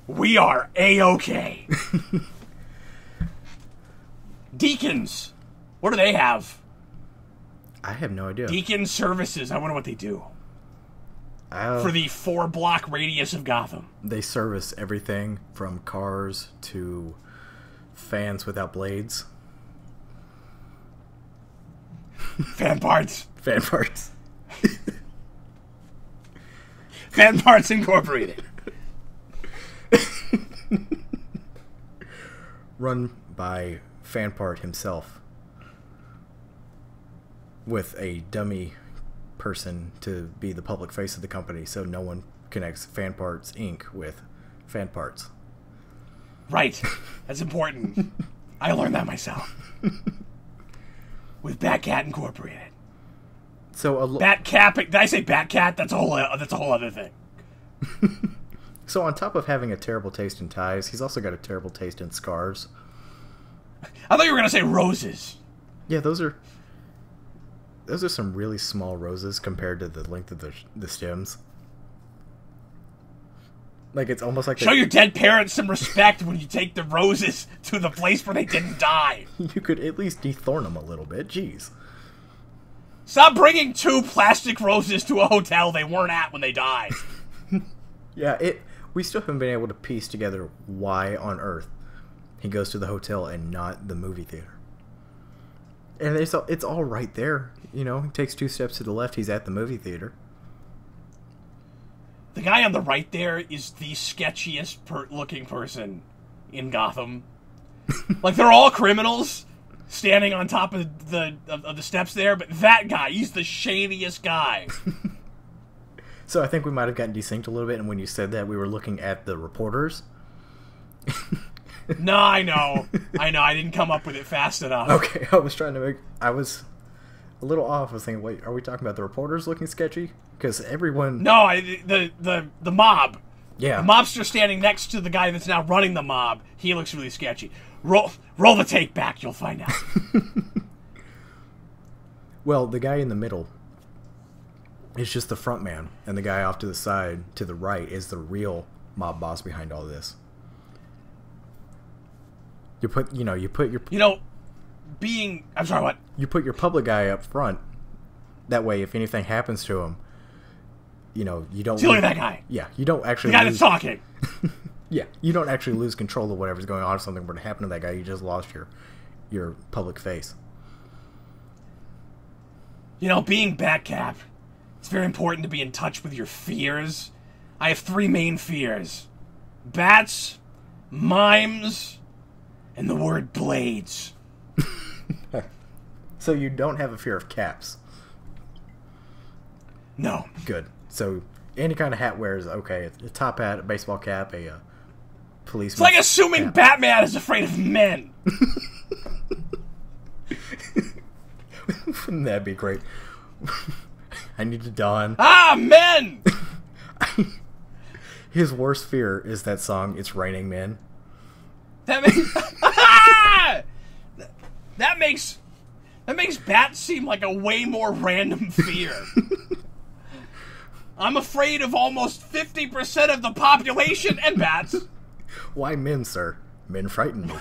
We are A-okay. Deacons. What do they have? I have no idea. Deacon Services. I wonder what they do. For the 4-block radius of Gotham. They service everything from cars to fans without blades. Fan parts. Fan parts. Fan Parts Incorporated. Run by Fanpart himself. With a dummy person to be the public face of the company, so no one connects Fanparts Inc. with Fanparts. Right. That's important. I learned that myself. With Batcat Incorporated. So Batcap. Did I say Batcat? That's a whole other thing. So on top of having a terrible taste in ties, he's also got a terrible taste in scars. I thought you were gonna say roses. Yeah, those are some really small roses compared to the length of the stems. Like, it's almost like... Show your dead parents some respect when you take the roses to the place where they didn't die. You could at least dethorn them a little bit. Jeez. Stop bringing 2 plastic roses to a hotel they weren't at when they died. Yeah, we still haven't been able to piece together why on earth he goes to the hotel and not the movie theater. And it's all right there. You know, he takes 2 steps to the left, he's at the movie theater. The guy on the right there is the sketchiest looking person in Gotham. Like, they're all criminals standing on top of the steps there, but that guy, he's the shadiest guy. So I think we might have gotten desynced a little bit, and when you said that, we were looking at the reporters. No, I know. I didn't come up with it fast enough. Okay, I was a little off. I was thinking, wait, are we talking about the reporters looking sketchy? Because everyone... No, the mob. Yeah. The mobster standing next to the guy that's now running the mob, he looks really sketchy. Roll the tape back, you'll find out. Well, the guy in the middle is just the front man, and the guy off to the side, to the right, is the real mob boss behind all this. You put your... I'm sorry, what? You put your public guy up front. That way, if anything happens to him, you don't... See, look at that guy. Yeah, you don't actually The guy that's talking. Yeah, you don't actually lose control of whatever's going on. If something were to happen to that guy, you just lost your public face. Being Batcap, it's very important to be in touch with your fears. I have 3 main fears. Bats, mimes, and the word blades. So you don't have a fear of caps? No. Good. So any kind of hat wear is okay. A top hat, a baseball cap, a policeman. It's like assuming cap. Batman is afraid of men. Wouldn't that be great? I need to don... men! His worst fear is that song, It's Raining Men. That makes bats seem like a way more random fear. I'm afraid of almost 50% of the population and bats. Why men, sir? Men frighten me.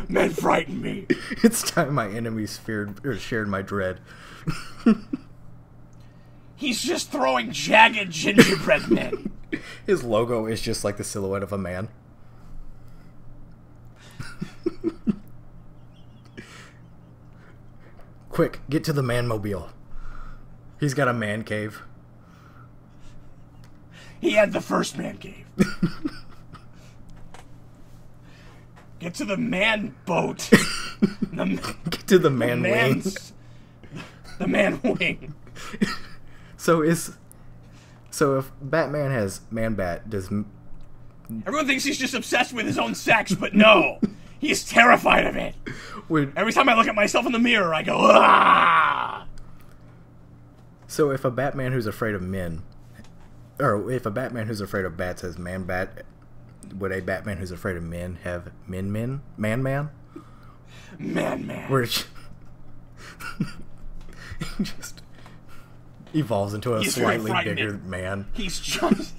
Men frighten me. It's time my enemies shared my dread. He's just throwing jagged gingerbread men. His logo is just like the silhouette of a man. Quick, get to the Manmobile. He's got a man cave. He had the first man cave. Get to the man boat. Get to the man wing. The man wing. So if Batman has Man Bat, does... Everyone thinks he's just obsessed with his own sex, but no. He's terrified of it. Every time I look at myself in the mirror, I go, ah! So if a Batman who's afraid of men, or if a Batman who's afraid of bats has Man Bat, would a Batman who's afraid of men have Man? Man. Where he just evolves into a slightly bigger man. He's just...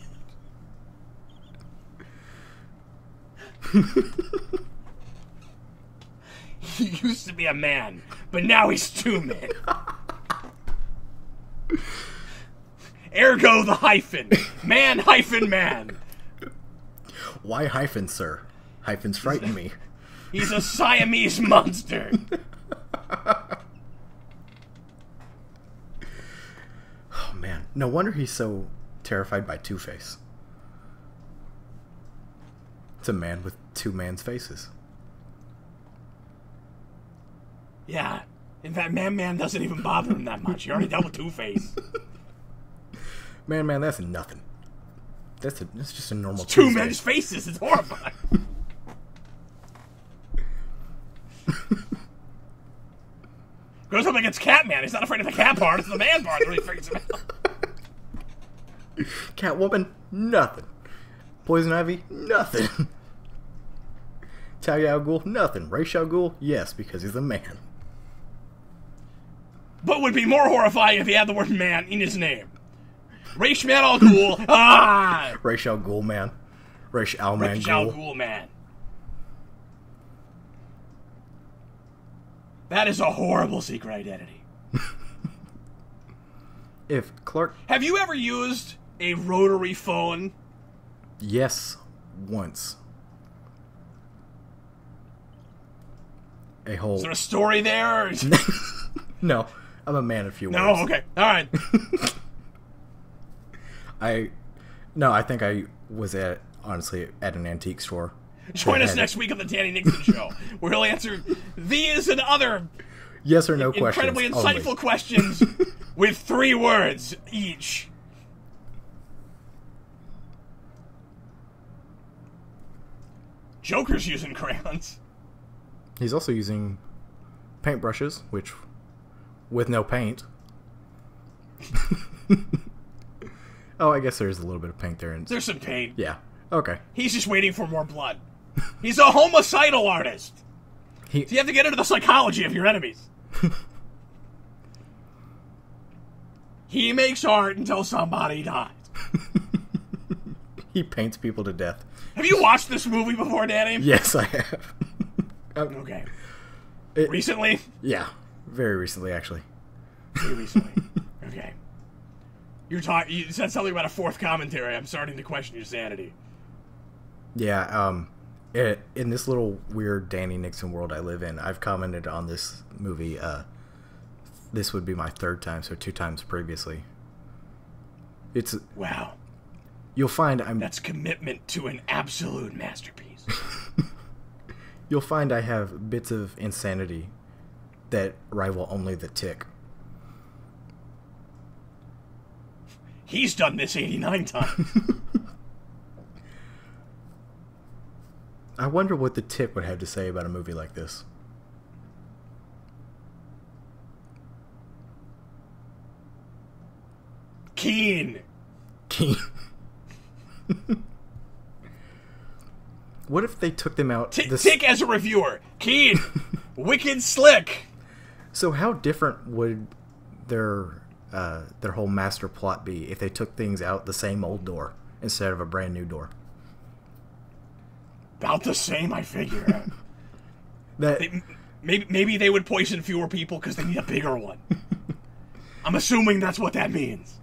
He used to be a man, but now he's 2 men. Ergo the hyphen. Man hyphen man. Why hyphen, sir? Hyphens frighten me. He's a Siamese monster. Oh, man. No wonder he's so terrified by Two-Face. It's a man with 2 man's faces. Yeah. In fact, Man doesn't even bother him that much. He already dealt with Two-Face. Man, that's nothing. That's just a normal it's 2 men's faces. It's horrifying. Goes up against Catman. He's not afraid of the cat part. It's the man part that really freaks him out. Catwoman, nothing. Poison Ivy, nothing. Talia al Ghul, nothing. Ra's al Ghul, yes, because he's a man. But would be more horrifying if he had the word man in his name. Ra's al Ghul. Ah! Ra's al Ghul man. Ra's al man Ra's al Ghul man. That is a horrible secret identity. If Clark... Have you ever used a rotary phone? Yes, once. A whole... Is there a story there? Or... No, I'm a man of few words. No, okay. All right. I think I was honestly at an antique store. Join us next week on the Danny Nixon Show, where he'll answer these and other yes or no incredibly questions insightful only. questions with 3 words each. Joker's using crayons. He's also using paintbrushes, which, with no paint. Oh, I guess there's a little bit of paint there. There's some paint. Yeah. Okay. He's just waiting for more blood. He's a homicidal artist. So you have to get into the psychology of your enemies. He makes art until somebody dies. He paints people to death. Have you watched this movie before, Danny? Yes, I have. Okay. Recently? Yeah. Very recently, actually. Very recently. Okay. You said something about a 4th commentary. I'm starting to question your sanity. Yeah, in this little weird Danny Nixon world I live in, I've commented on this movie. This would be my 3rd time, so 2 times previously. It's... Wow. You'll find That's commitment to an absolute masterpiece. You'll find I have bits of insanity that rival only the Tick. He's done this 89 times. I wonder what the Tick would have to say about a movie like this. Keen. What if they took them out... Tick as a reviewer. Keen. Wicked slick. So how different would their whole master plot be if they took things out the same old door instead of a brand new door? About the same, I figure. Maybe they would poison fewer people because they need a bigger one. I'm assuming that's what that means.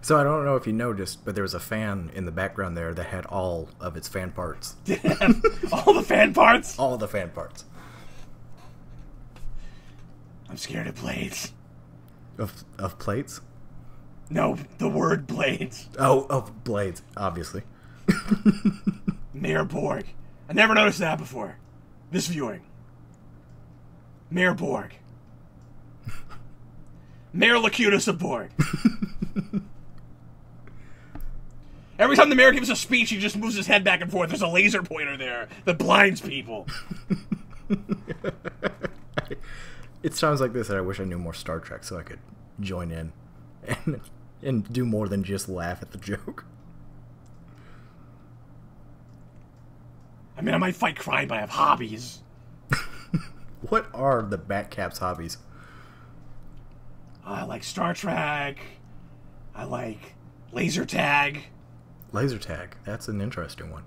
So I don't know if you noticed, but there was a fan in the background there that had all of its fan parts. All the fan parts? All the fan parts. I'm scared of blades. Of plates? No, the word blades. Oh, of blades, obviously. Mayor Borg. I never noticed that before. This viewing. Mayor Borg. Mayor Locutus of Borg. Every time the mayor gives a speech, he just moves his head back and forth. There's a laser pointer there that blinds people. It's times like this that I wish I knew more Star Trek so I could join in and do more than just laugh at the joke. I mean, I might fight crime, but I have hobbies. What are the Batcap's hobbies? I like Star Trek. I like laser tag. Laser tag. That's an interesting one.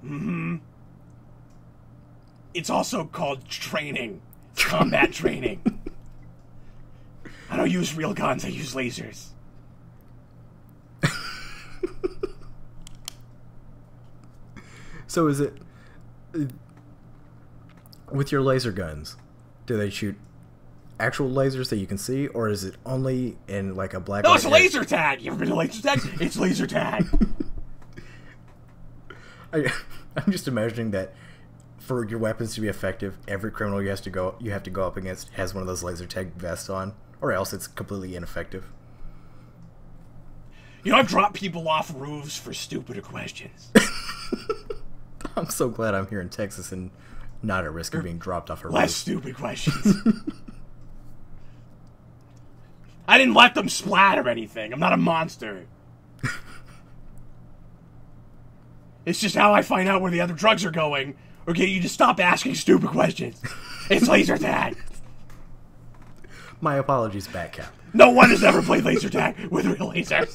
Mm-hmm. It's also called training. It's combat training. I don't use real guns. I use lasers. So is it... With your laser guns, do they shoot actual lasers that you can see, or is it only in like a black... No, it's laser tag! You ever been to laser tag? It's laser tag. I'm just imagining that for your weapons to be effective, every criminal you have to go up against has one of those laser tag vests on, or else it's completely ineffective. You know, I've dropped people off roofs for stupider questions. I'm so glad I'm here in Texas and not at risk of being dropped off a Less roof. stupid questions. I didn't let them splatter anything. I'm not a monster. It's just how I find out where the other drugs are going, or get you to stop asking stupid questions. It's laser tag. My apologies, Batcap. No one has ever played laser tag with real lasers.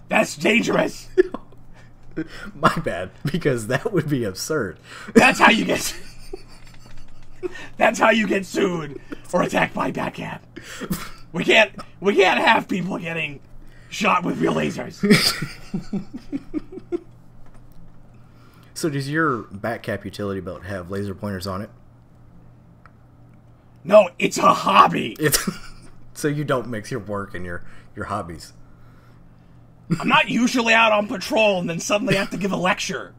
That's dangerous. My bad, because that would be absurd. That's how you get... That's how you get sued or attacked by Batcap. We can't have people getting shot with real lasers. So does your Batcap utility belt have laser pointers on it? No, it's a hobby. So you don't mix your work and your hobbies. I'm not usually out on patrol and then suddenly have to give a lecture.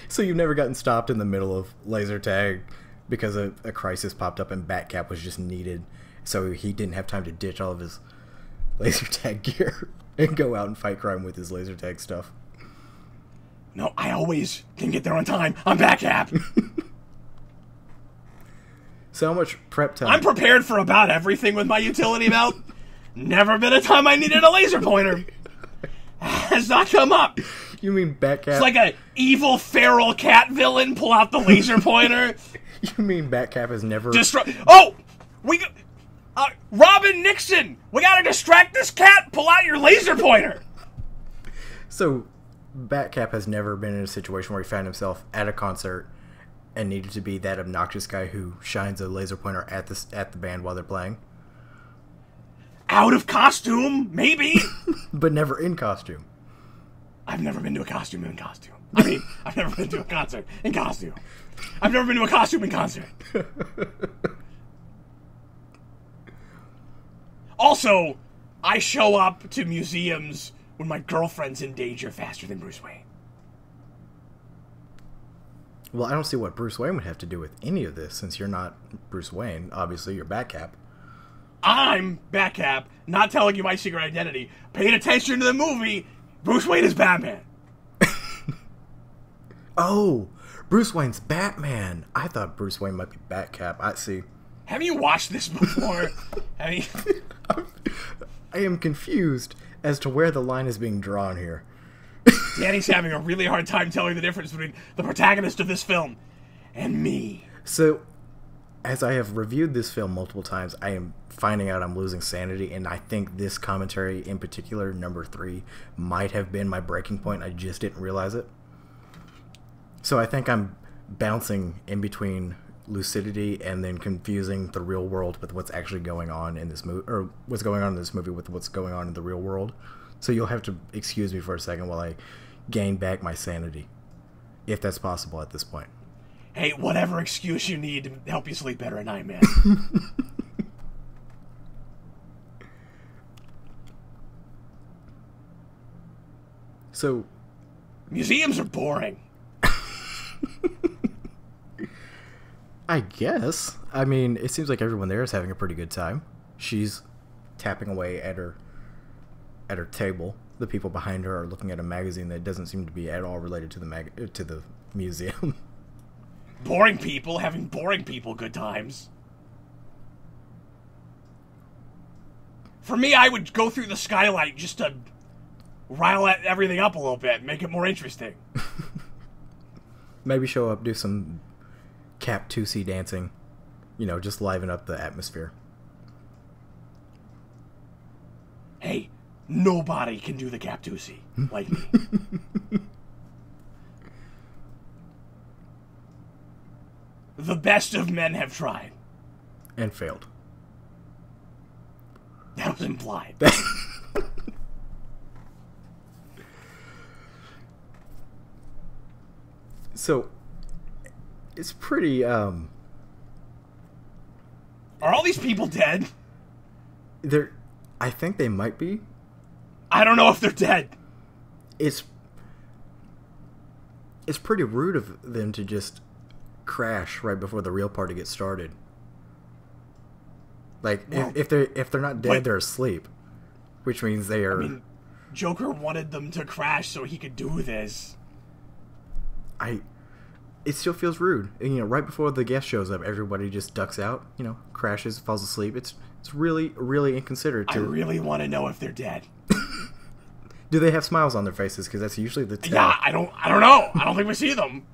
So you've never gotten stopped in the middle of laser tag because a crisis popped up and Batcap was just needed, so he didn't have time to ditch all of his laser tag gear and go out and fight crime with his laser tag stuff. No, I always can get there on time. I'm Batcap. So how much prep time? I'm prepared for about everything with my utility belt. Never been a time I needed a laser pointer. Has not come up. You mean Batcap? It's like a evil feral cat villain. Pull out the laser pointer. You mean Batcap has never... Oh! Robin Nixon! We gotta distract this cat! Pull out your laser pointer! So, Batcap has never been in a situation where he found himself at a concert and needed to be that obnoxious guy who shines a laser pointer at the band while they're playing? Out of costume, maybe? But never in costume. I've never been to a costume in costume. I mean, I've never been to a concert in costume. I've never been to a costume in concert. Also, I show up to museums when my girlfriend's in danger faster than Bruce Wayne. Well, I don't see what Bruce Wayne would have to do with any of this, since you're not Bruce Wayne. Obviously, you're Batcap. I'm Batcap, not telling you my secret identity. Paying attention to the movie, Bruce Wayne is Batman. Oh, Bruce Wayne's Batman. I thought Bruce Wayne might be Batcap. I see. Have you watched this before? I am confused as to where the line is being drawn here. Danny's having a really hard time telling the difference between the protagonist of this film and me. So, as I have reviewed this film multiple times, I am finding out I'm losing sanity, and I think this commentary in particular, number 3, might have been my breaking point. I just didn't realize it. So I think I'm bouncing in between lucidity and then confusing the real world with what's actually going on in this movie, or what's going on in this movie with what's going on in the real world. So you'll have to excuse me for a second while I gain back my sanity, if that's possible at this point. Hey, whatever excuse you need to help you sleep better at night, man. So, museums are boring. I guess. I mean, it seems like everyone there is having a pretty good time. She's tapping away at her table. The people behind her are looking at a magazine that doesn't seem to be at all related to the museum. Boring people having boring people good times. For me, I would go through the skylight just to rile everything up a little bit, make it more interesting. Maybe show up, do some Cap 2C dancing. You know, just liven up the atmosphere. Hey, nobody can do the Cap 2C like me. The best of men have tried. And failed. That was implied. So, it's pretty, Are all these people dead? I think they might be. I don't know if they're dead. It's pretty rude of them to just crash right before the real party gets started. Like, well, if they're not dead, they're asleep, which means they are. I mean, Joker wanted them to crash so he could do this. It still feels rude. And, you know, right before the guest shows up, everybody just ducks out. You know, crashes, falls asleep. It's really, really inconsiderate. I really want to know if they're dead. Do they have smiles on their faces? Because that's usually the tell. Yeah, I don't know. I don't think we see them.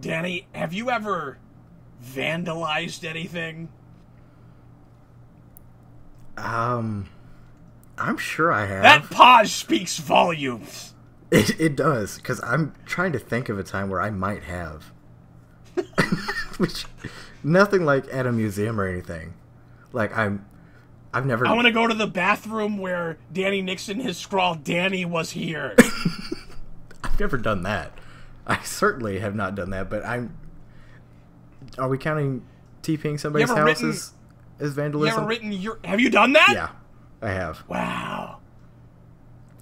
Danny, have you ever vandalized anything? I'm sure I have. That pause speaks volumes. It does, because I'm trying to think of a time where I might have. Which, nothing like at a museum or anything. Like, I've never... I want to go to the bathroom where Danny Nixon has scrawled, "Danny was here." I've never done that. I certainly have not done that, but I'm... Are we counting TPing somebody's house as vandalism? Have you done that? Yeah, I have. Wow.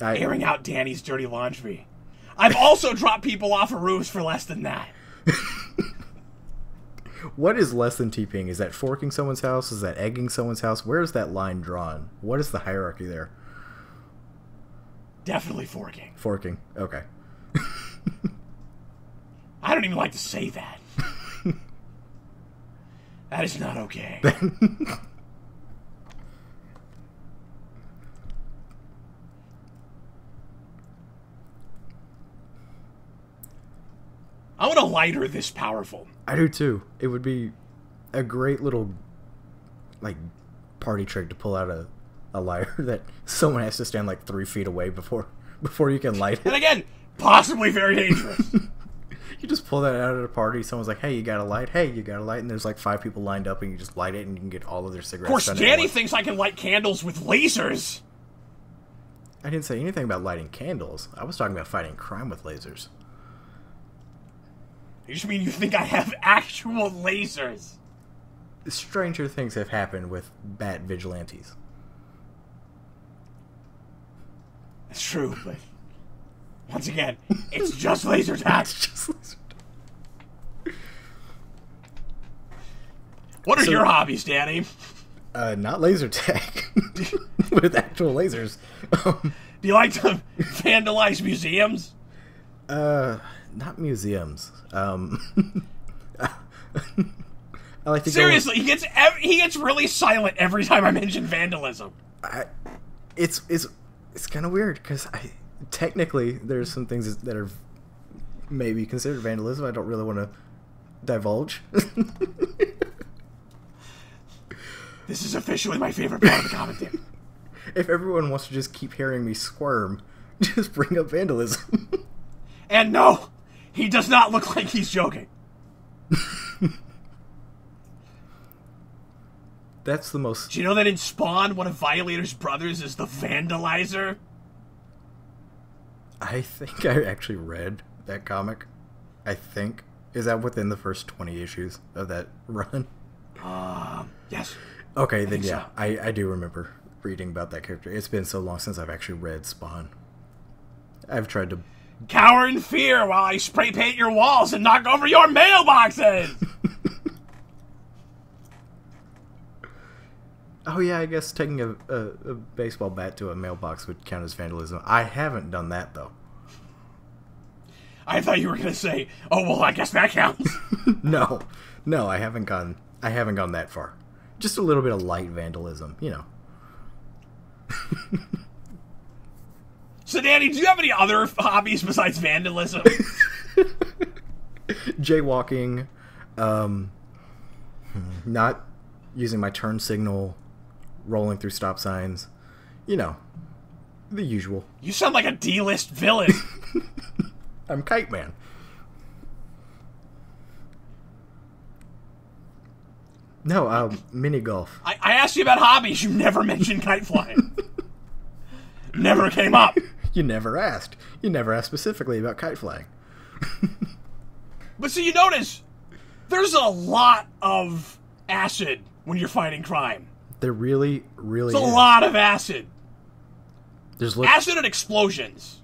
Airing out Danny's dirty laundry. I've also dropped people off of roofs for less than that. What is less than TPing? Is that forking someone's house? Is that egging someone's house? Where is that line drawn? What is the hierarchy there? Definitely forking. Forking. Okay. I don't even like to say that. That is not okay. I want a lighter this powerful. I do too. It would be a great little, like, party trick to pull out a lighter that someone has to stand like 3 feet away before you can light it. And again, possibly very dangerous. You just pull that out at a party. Someone's like, "Hey, you got a light? Hey, you got a light?" And there's like 5 people lined up, and you just light it, and you can get all of their cigarettes. Of course, Danny thinks I can light candles with lasers. I didn't say anything about lighting candles. I was talking about fighting crime with lasers. You just mean you think I have actual lasers? Stranger things have happened with bat vigilantes. That's true, but once again, it's just laser tag. It's just laser tag. What are your hobbies, Danny? Not laser tag. With actual lasers. Do you like to vandalize museums? Not museums. I like to seriously. He gets really silent every time I mention vandalism. It's kind of weird because technically there's some things that are maybe considered vandalism. I don't really want to divulge. This is officially my favorite part of the commentary. If everyone wants to just keep hearing me squirm, just bring up vandalism. And no, he does not look like he's joking. That's the most... Do you know that in Spawn, one of Violator's brothers is the Vandalizer? I think I actually read that comic. I think. Is that within the first 20 issues of that run? Yes. Okay, then yeah, so. I do remember reading about that character. It's been so long since I've actually read Spawn. I've tried to... Cower in fear while I spray paint your walls and knock over your mailboxes! Oh yeah, I guess taking a baseball bat to a mailbox would count as vandalism. I haven't done that, though. I thought you were going to say, "Oh, well, I guess that counts." No, I haven't gone that far. Just a little bit of light vandalism, you know. So, Danny, do you have any other hobbies besides vandalism? Jaywalking, not using my turn signal, rolling through stop signs, you know, the usual. You sound like a D-list villain. I'm Kite Man. No, mini golf. I asked you about hobbies. You never mentioned kite flying. Never came up. You never asked. You never asked specifically about kite flying. But so you notice, there's a lot of acid when you're fighting crime. There really is. There's a lot of acid. There's acid and explosions.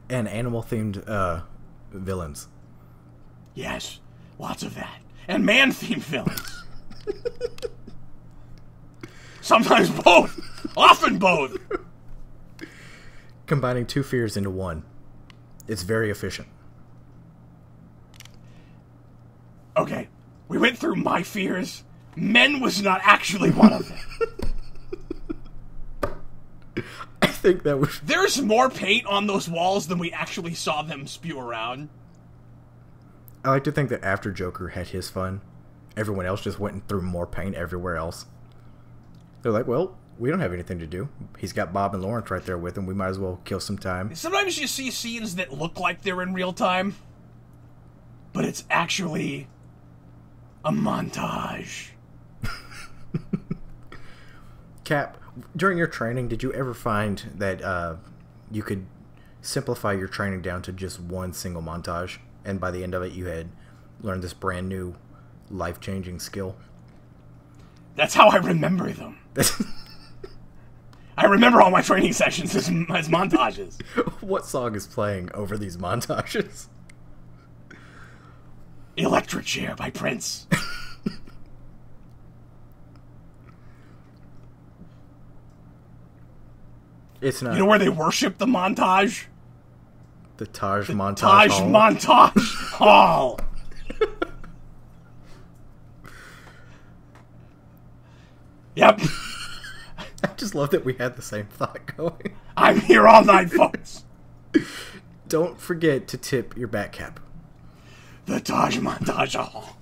And animal-themed villains. Yes, lots of that. And man-themed villains. Sometimes both. Often both. Combining 2 fears into one. It's very efficient. Okay, we went through my fears. Men was not actually one of them. I think that was... There's more paint on those walls than we actually saw them spew around. I like to think that after Joker had his fun, everyone else just went and threw more paint everywhere else. They're like, well, we don't have anything to do. He's got Bob and Lawrence right there with him. We might as well kill some time. Sometimes you see scenes that look like they're in real time, but it's actually a montage. Cap, during your training, did you ever find that you could simplify your training down to just one single montage, and by the end of it you had learned this brand new life-changing skill? That's how I remember them. I remember all my training sessions as montages. What song is playing over these montages? Electric Chair by Prince. It's not. You know where they worship the montage? The Taj Montage Taj Hall. Montage Hall. Yep. I just love that we had the same thought going. I'm here all night, folks. Don't forget to tip your back cap. The Taj Montage Hall.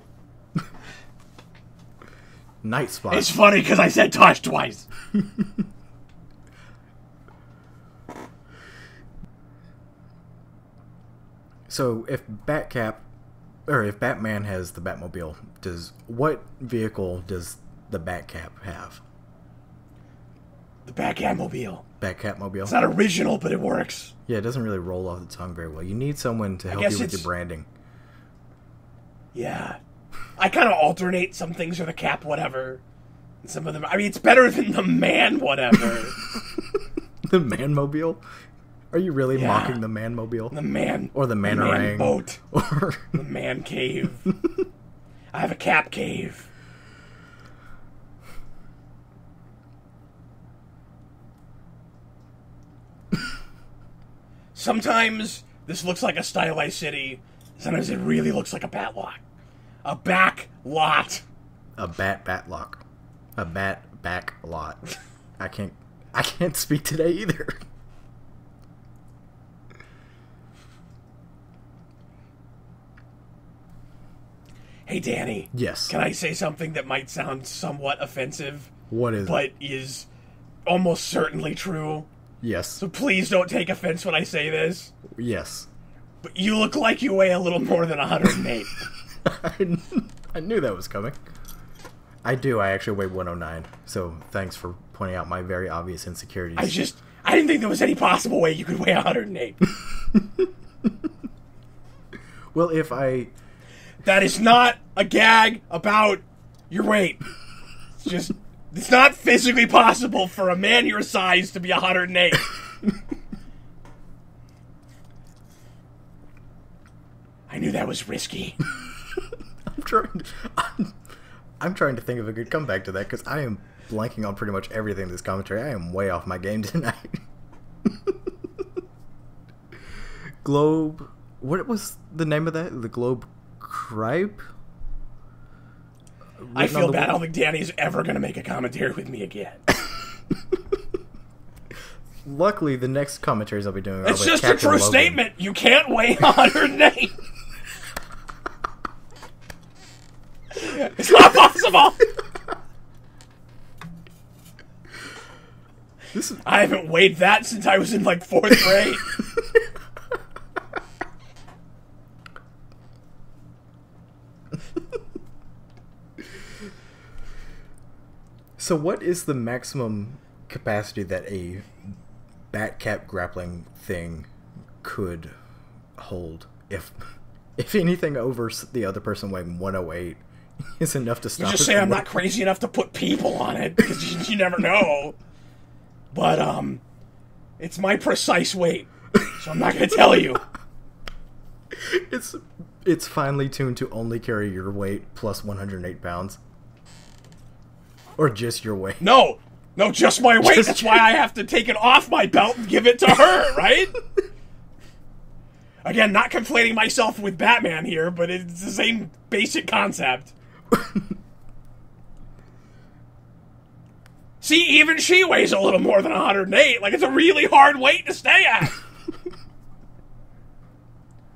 Night spot. It's funny because I said Taj twice. So if if Batman has the Batmobile, what vehicle does the Batcap have? The Batmobile. Batcapmobile. It's not original, but it works. Yeah, it doesn't really roll off the tongue very well. You need someone to help you with your branding. Yeah. I kind of alternate. Some things are the Cap whatever. And some of them... I mean, it's better than the Man whatever. The Manmobile? Are you really mocking the Manmobile? The Man... Or the Manor the Man boat. Or... the Man cave. I have a Cap cave. Sometimes this looks like a stylized city. Sometimes it really looks like a batlot. A back lot. A batlock. A back lot. I can't speak today either. Hey, Danny. Yes. Can I say something that might sound somewhat offensive? What is but it? is almost certainly true? Yes. So please don't take offense when I say this. Yes. But you look like you weigh a little more than 108. I knew that was coming. I do. I actually weigh 109. So thanks for pointing out my very obvious insecurities. I didn't think there was any possible way you could weigh 108. Well, if I... That is not a gag about your weight. It's not physically possible for a man your size to be 108. I knew that was risky. I'm trying to think of a good comeback to that, because I am blanking on pretty much everything in this commentary. I am way off my game tonight. Globe... What was the name of that? The Globe Cripe? I feel bad. I don't think Danny's ever going to make a commentary with me again. Luckily, the next commentaries I'll be doing are it's with just Captain a true Logan. statement. You can't weigh 108. It's not possible. I haven't weighed that since I was in like 4th grade. So what is the maximum capacity that a Batcap grappling thing could hold? If anything over the other person weighing 108 is enough to stop it. Just say I'm not crazy enough to put people on it, because you never know. But, it's my precise weight, so I'm not going to tell you. It's finely tuned to only carry your weight plus 108 pounds. Or just your weight. No, just my weight. That's why I have to take it off my belt and give it to her, right? Again, not conflating myself with Batman here, but it's the same basic concept. See, even she weighs a little more than 108. Like, it's a really hard weight to stay at.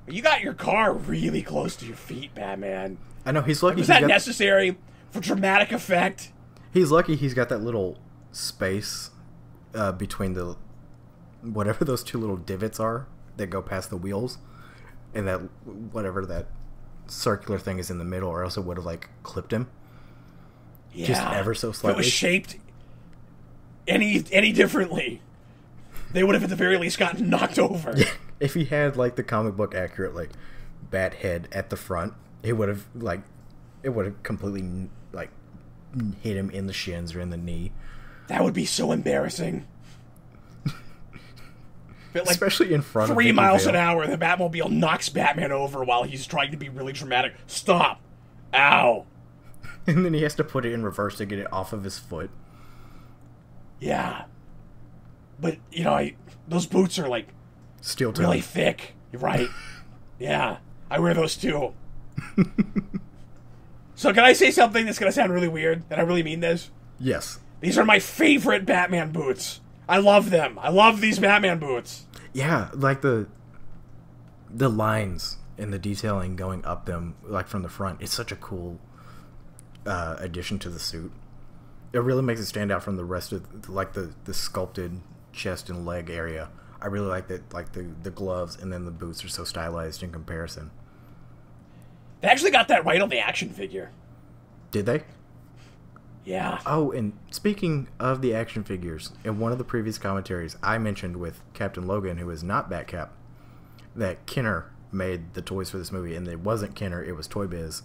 You got your car really close to your feet, Batman. I know, he's lucky. Was that necessary for dramatic effect? He's lucky he's got that little space between the whatever those two little divots are that go past the wheels, and that whatever that circular thing is in the middle, or else it would have like clipped him. Yeah. Just ever so slightly. If it was shaped any differently, they would have at the very least gotten knocked over. Yeah. If he had like the comic book accurate like bat head at the front, it would have completely like hit him in the shins or in the knee. That would be so embarrassing. But, like, especially in front of 3 miles an hour, the Batmobile knocks Batman over while he's trying to be really dramatic. Stop! Ow! And then he has to put it in reverse to get it off of his foot. Yeah. But, you know, those boots are, like, steel toe. Really thick. You're right. Yeah. I wear those, too. So can I say something that's going to sound really weird, and I really mean this? Yes. These are my favorite Batman boots. I love them. I love these Batman boots. Yeah, like the lines and the detailing going up them, like from the front. It's such a cool addition to the suit. It really makes it stand out from the rest of like the sculpted chest and leg area. I really like that, like the gloves and then the boots are so stylized in comparison. They actually got that right on the action figure. Did they? Yeah. Oh, and speaking of the action figures, in one of the previous commentaries, I mentioned with Captain Logan, who is not Batcap, that Kenner made the toys for this movie, and it wasn't Kenner, it was Toy Biz.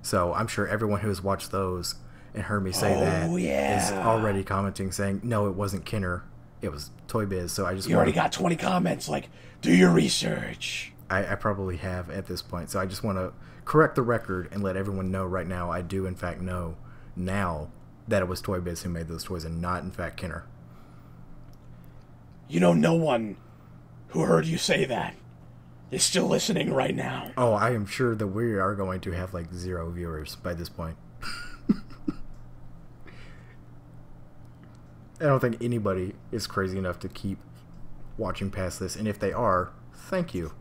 So I'm sure everyone who has watched those and heard me say is already commenting saying, no, it wasn't Kenner, it was Toy Biz. So I just already got 20 comments like, do your research. I probably have at this point. So I just want to correct the record and let everyone know right now I do in fact know now that it was Toy Biz who made those toys and not in fact Kenner. You know, no one who heard you say that is still listening right now. Oh, I am sure that we are going to have like 0 viewers by this point. I don't think anybody is crazy enough to keep watching past this, and if they are, thank you.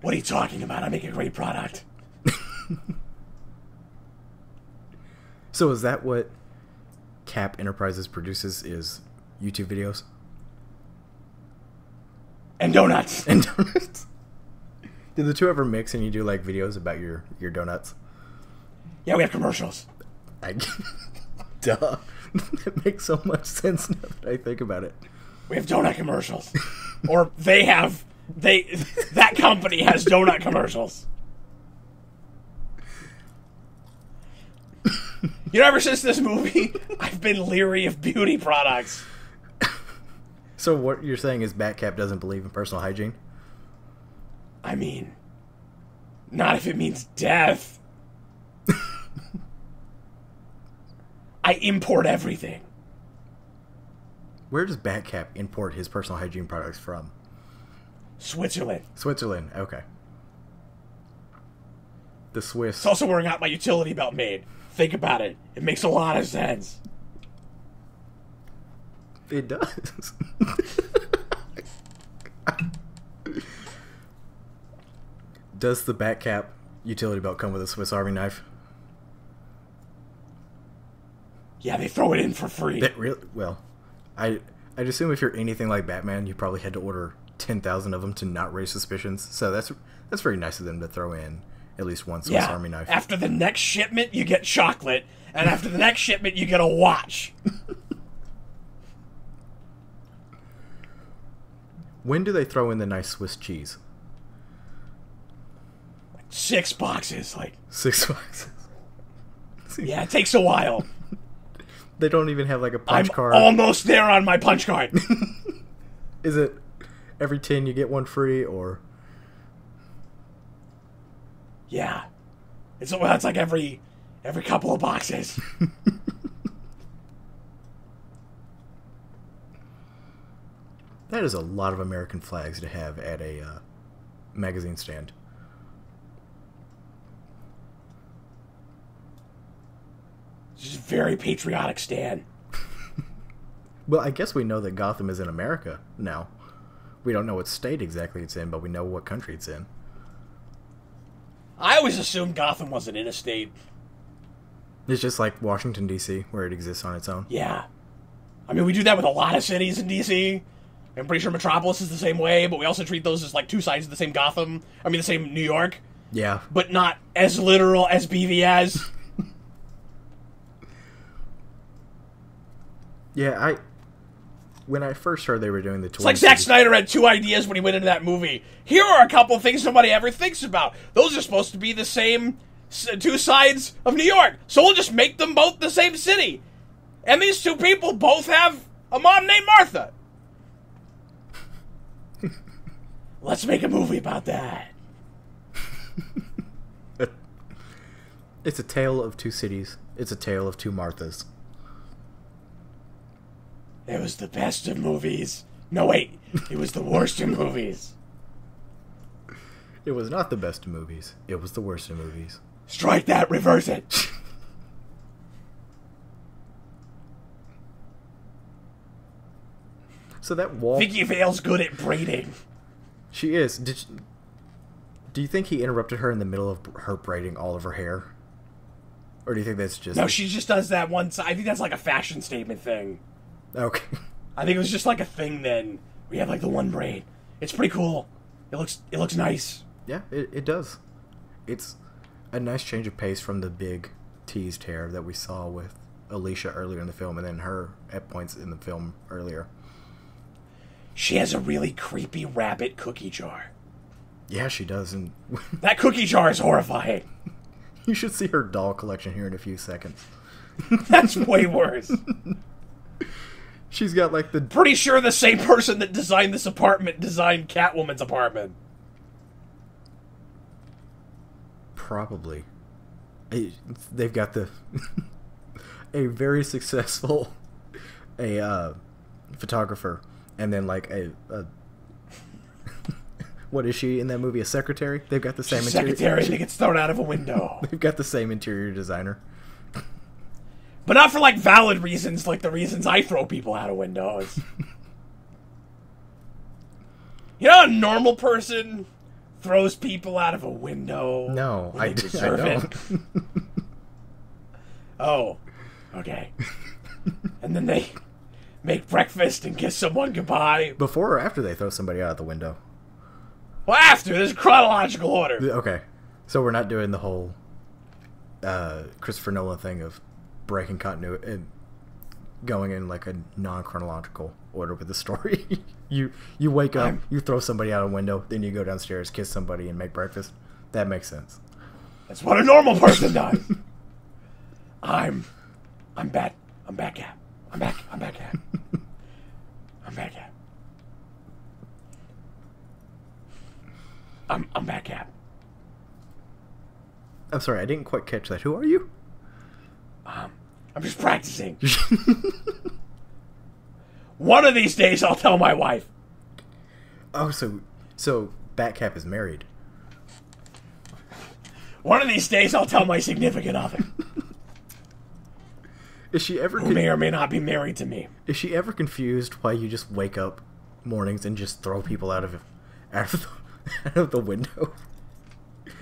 What are you talking about? I make a great product. So is that what Cap Enterprises produces, is YouTube videos? And donuts. And donuts? Did the two ever mix and you do like videos about your donuts? Yeah, we have commercials. Duh. That makes so much sense now that I think about it. We have donut commercials. Or that company has donut commercials. You know, ever since this movie, I've been leery of beauty products. So what you're saying is Batcap doesn't believe in personal hygiene? I mean, not if it means death. I import everything. Where does Batcap import his personal hygiene products from? Switzerland. Switzerland, okay. The Swiss. It's also where I got my utility belt made. Think about it. It makes a lot of sense. It does. Does the Batcap utility belt come with a Swiss Army knife? Yeah, they throw it in for free. Well, I'd assume if you're anything like Batman, you probably had to order 10,000 of them to not raise suspicions. So that's very nice of them to throw in at least one Swiss Army knife. After the next shipment, you get chocolate, and after the next shipment, you get a watch. When do they throw in the nice Swiss cheese? 6 boxes, 6 boxes. Yeah, it takes a while. They don't even have like a punch card. I'm almost there on my punch card. Is it every 10 you get one free, or? Yeah, it's like every couple of boxes. That is a lot of American flags to have at a magazine stand. It's just a very patriotic stand. Well, I guess we know that Gotham is in America now. We don't know what state exactly it's in, but we know what country it's in. I always assumed Gotham wasn't in a state. It's just like Washington, D.C., where it exists on its own. Yeah. I mean, we do that with a lot of cities in D.C. I'm pretty sure Metropolis is the same way, but we also treat those as like two sides of the same Gotham. I mean, the same New York. Yeah. But not as literal as BVS. Yeah, when I first heard they were doing the Twin It's like Zack Snyder had two ideas when he went into that movie. Here are a couple of things nobody ever thinks about. Those are supposed to be the same two sides of New York. So we'll just make them both the same city. And these two people both have a mom named Martha. Let's make a movie about that. It's a tale of two cities. It's a tale of two Marthas. It was the best of movies. No, wait. It was the worst of movies. It was not the best of movies. It was the worst of movies. Strike that. Reverse it. So that wall... Vicki Vale's good at braiding. She is. Do you think he interrupted her in the middle of her braiding all of her hair? Or do you think that's just... No, she just does that once. I think that's like a fashion statement thing. Okay. I think it was just like a thing then. We have like the one braid. It's pretty cool. It looks nice. Yeah, it does. It's a nice change of pace from the big teased hair that we saw with Alicia earlier in the film, and then her at points in the film earlier. She has a really creepy rabbit cookie jar. Yeah, she does, and that cookie jar is horrifying. You should see her doll collection here in a few seconds. That's way worse. She's got like the... Pretty sure the same person that designed this apartment designed Catwoman's apartment. Probably. They've got the... a very successful... photographer. And then like a what is she in that movie? A secretary? They've got the same interior... Secretary that gets thrown out of a window. They've got the same interior designer. But not for, like, valid reasons, like the reasons I throw people out of windows. You know, a normal person throws people out of a window. No, I deserve don't. it. Oh, okay. And then they make breakfast and kiss someone goodbye. Before or after they throw somebody out the window? Well, after. There's a chronological order. Okay. So we're not doing the whole Christopher Nolan thing of breaking continuity and going in like a non-chronological order with the story. you wake up, you throw somebody out a window, then you go downstairs, kiss somebody, and make breakfast. That makes sense. That's what a normal person does. I'm Batcat. I'm Batcat. I'm Batcat. I'm Batcat. I'm sorry, I didn't quite catch that. Who are you? I'm just practicing. One of these days, I'll tell my wife. Oh, so Batcap is married. One of these days, I'll tell my significant other. Is she ever... Who may or may not be married to me. Is she ever confused why you just wake up mornings and just throw people out of the window?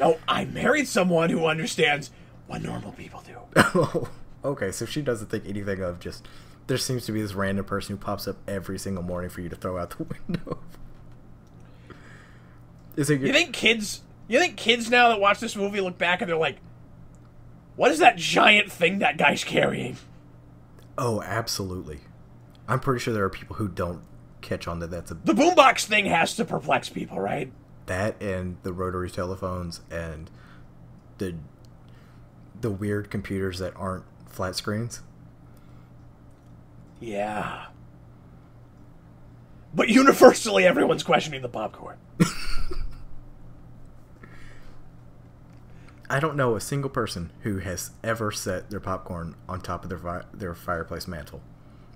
No, I married someone who understands what normal people do. Oh, okay, so she doesn't think anything of just... There seems to be this random person who pops up every single morning for you to throw out the window. Is it... You think kids now that watch this movie look back and they're like, what is that giant thing that guy's carrying? Oh, absolutely. I'm pretty sure there are people who don't catch on that that's a... The boombox thing has to perplex people, right? That and the rotary telephones and the weird computers that aren't flat screens. Yeah. But universally, everyone's questioning the popcorn. I don't know a single person who has ever set their popcorn on top of their fireplace mantle.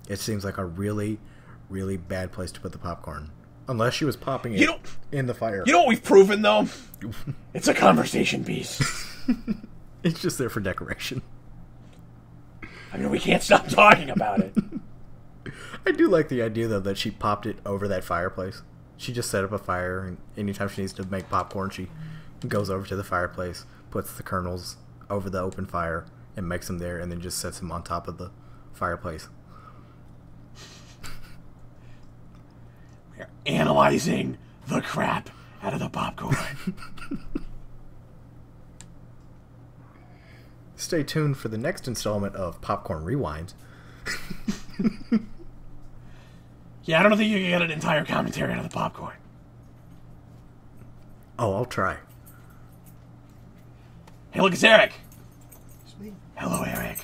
It seems like a really, really bad place to put the popcorn. Unless she was popping it in the fire. You know what we've proven, though? It's a conversation piece. It's just there for decoration. I mean, we can't stop talking about it. I do like the idea, though, that she popped it over that fireplace. She just set up a fire, and anytime she needs to make popcorn, she goes over to the fireplace, puts the kernels over the open fire, and makes them there, and then just sets them on top of the fireplace. We're analyzing the crap out of the popcorn. Stay tuned for the next installment of Popcorn Rewind. Yeah, I don't think you can get an entire commentary out of the popcorn. Oh, I'll try. Hey, look, it's Eric. It's me. Hello, Eric.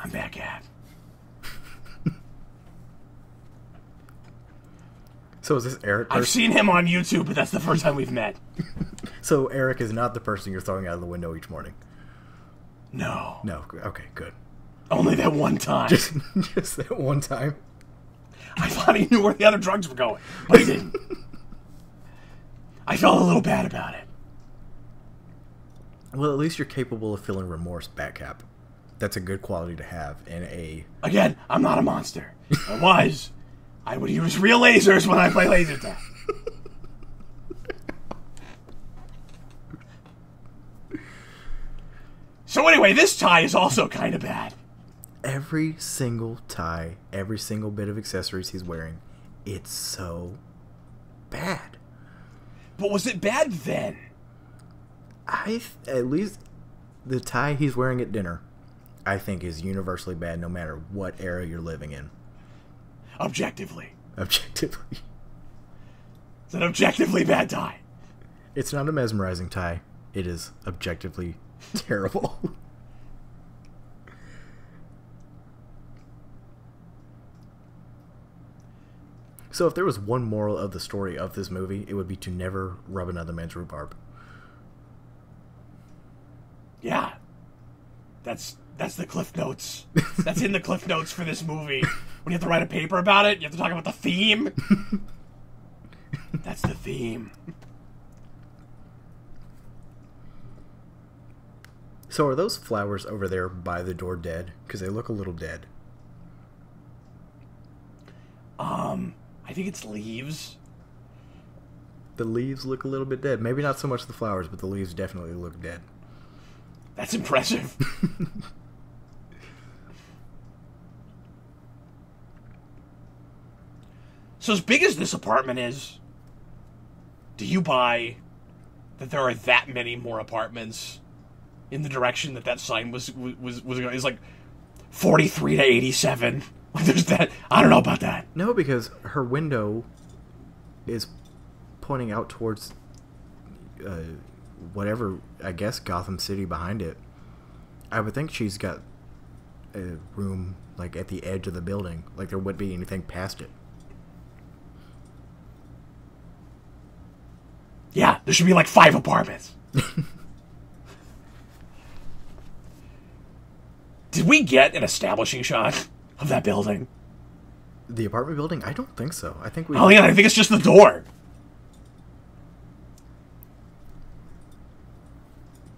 I'm back at. So is this Eric? I've seen him on YouTube, but that's the first time we've met. So Eric is not the person you're throwing out of the window each morning? No. No. Okay, good. Only that one time. Just that one time? I thought he knew where the other drugs were going, but he didn't. I felt a little bad about it. Well, at least you're capable of feeling remorse, Batcap. That's a good quality to have in a... Again, I'm not a monster. I would use real lasers when I play laser tag. So anyway, this tie is also kind of bad. Every single tie, every single bit of accessories he's wearing, it's so bad. But was it bad then? At least the tie he's wearing at dinner, I think, is universally bad no matter what era you're living in. Objectively. Objectively. It's an objectively bad tie. It's not a mesmerizing tie. It is objectively terrible. So if there was one moral of the story of this movie, it would be to never rub another man's rhubarb. Yeah. That's the Cliff Notes. That's in the Cliff Notes for this movie. When you have to write a paper about it, you have to talk about the theme. That's the theme. So are those flowers over there by the door dead? Because they look a little dead. I think it's leaves. The leaves look a little bit dead. Maybe not so much the flowers, but the leaves definitely look dead. That's impressive. So as big as this apartment is, do you buy that there are that many more apartments in the direction that sign was going? It's like 43 to 87. Like there's that. I don't know about that. No, because her window is pointing out towards whatever, I guess, Gotham City behind it. I would think she's got a room like at the edge of the building. Like there wouldn't be anything past it. Yeah, there should be like 5 apartments. Did we get an establishing shot of that building? The apartment building? I don't think so. I think we... Oh, yeah, I think it's just the door.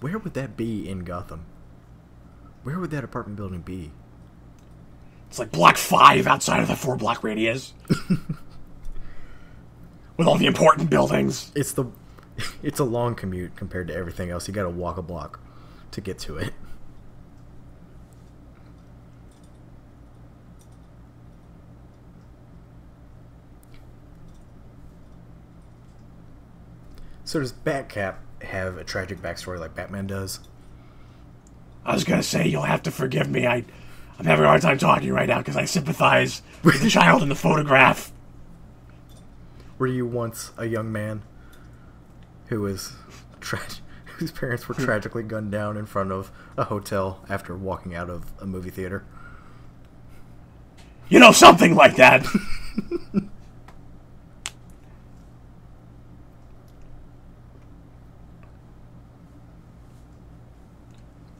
Where would that be in Gotham? Where would that apartment building be? It's like block 5 outside of the 4-block radius. With all the important buildings. It's a long commute compared to everything else. You gotta walk a block to get to it. So does Batcap have a tragic backstory like Batman does? I was gonna say, you'll have to forgive me. I'm having a hard time talking right now because I sympathize with the child in the photograph. Were you once a young man who was whose parents were tragically gunned down in front of a hotel after walking out of a movie theater? You know, something like that.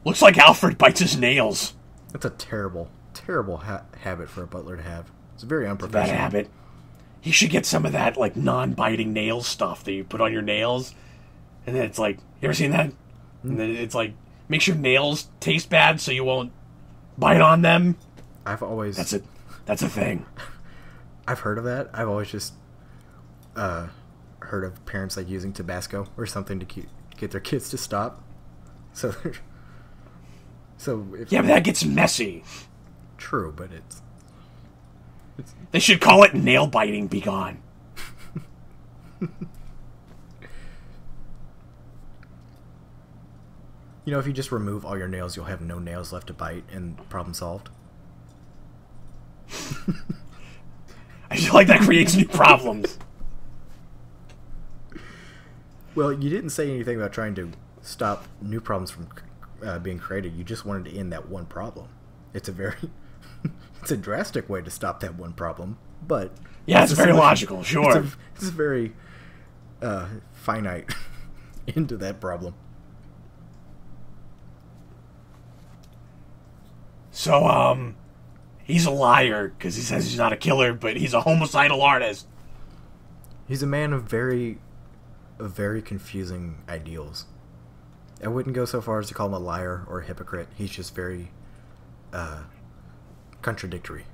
Looks like Alfred bites his nails. That's a terrible, terrible habit for a butler to have. It's very unprofessional. Bad habit. He should get some of that, like, non-biting nail stuff that you put on your nails. And then it's like, you ever seen that? And then it's like, makes your nails taste bad so you won't bite on them. I've always... That's a thing. I've heard of that. I've always just heard of parents, like, using Tabasco or something to get their kids to stop. So So if Yeah, but that gets messy. true, but it's They should call it nail biting. Be gone. you know, if you just remove all your nails, you'll have no nails left to bite, and problem solved. I feel like that creates new problems. Well, you didn't say anything about trying to stop new problems from being created. You just wanted to end that one problem. It's a very, it's a drastic way to stop that one problem, but Yeah, it's very logical. Sure. It's a very finite end to that problem. So, he's a liar because he says he's not a killer, but he's a homicidal artist. He's a man of very confusing ideals. I wouldn't go so far as to call him a liar or a hypocrite. He's just very contradictory.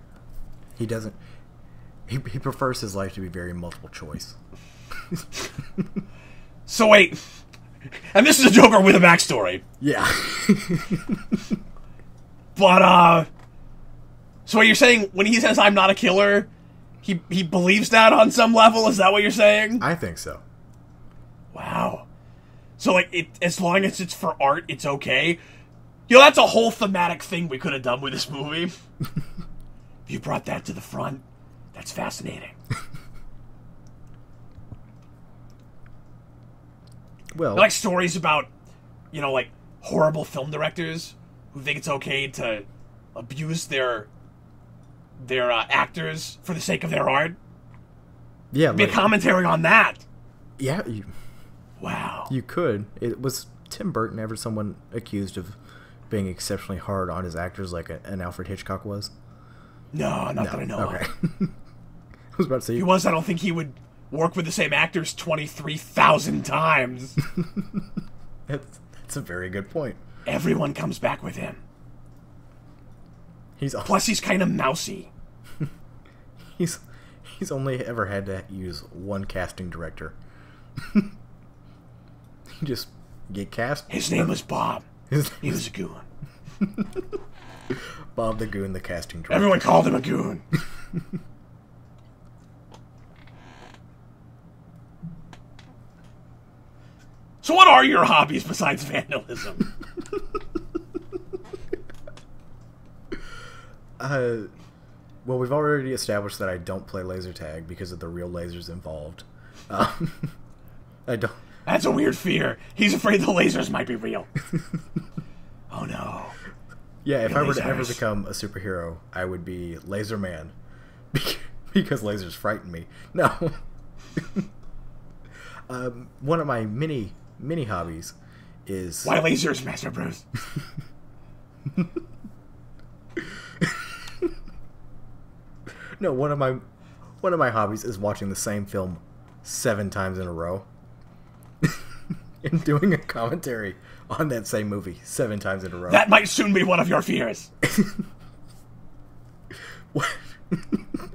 He doesn't. He prefers his life to be very multiple choice. So wait, and this is a Joker with a backstory. Yeah. But so what you're saying when he says I'm not a killer, he believes that on some level? Is that what you're saying? I think so. Wow. So like as long as it's for art, it's okay. You know, that's a whole thematic thing we could have done with this movie. If you brought that to the front, that's fascinating. Well, I like stories about, you know, like horrible film directors who think it's okay to abuse their actors for the sake of their art. yeah, Be a commentary on that. yeah, Wow. you could. It was Tim Burton ever someone accused of being exceptionally hard on his actors like an Alfred Hitchcock was? No, not that I know Okay. of. I was about to say He was, I don't think he would work with the same actors 23,000 times. that's a very good point. Everyone comes back with him. Plus, he's kind of mousy. he's only ever had to use one casting director. He just get cast. His name was Bob. He was a goon. Bob the Goon, the casting director. Everyone called him a goon. So what are your hobbies besides vandalism? Well, we've already established that I don't play laser tag because of the real lasers involved. I don't. That's a weird fear. He's afraid the lasers might be real. Oh no. Yeah, if I were to ever Lasers. become a superhero, I would be Laser Man. Because lasers frighten me. No. One of my many hobbies is... Why lasers, Master Bruce? No, one of my hobbies is watching the same film 7 times in a row. And doing a commentary on that same movie 7 times in a row. That might soon be one of your fears.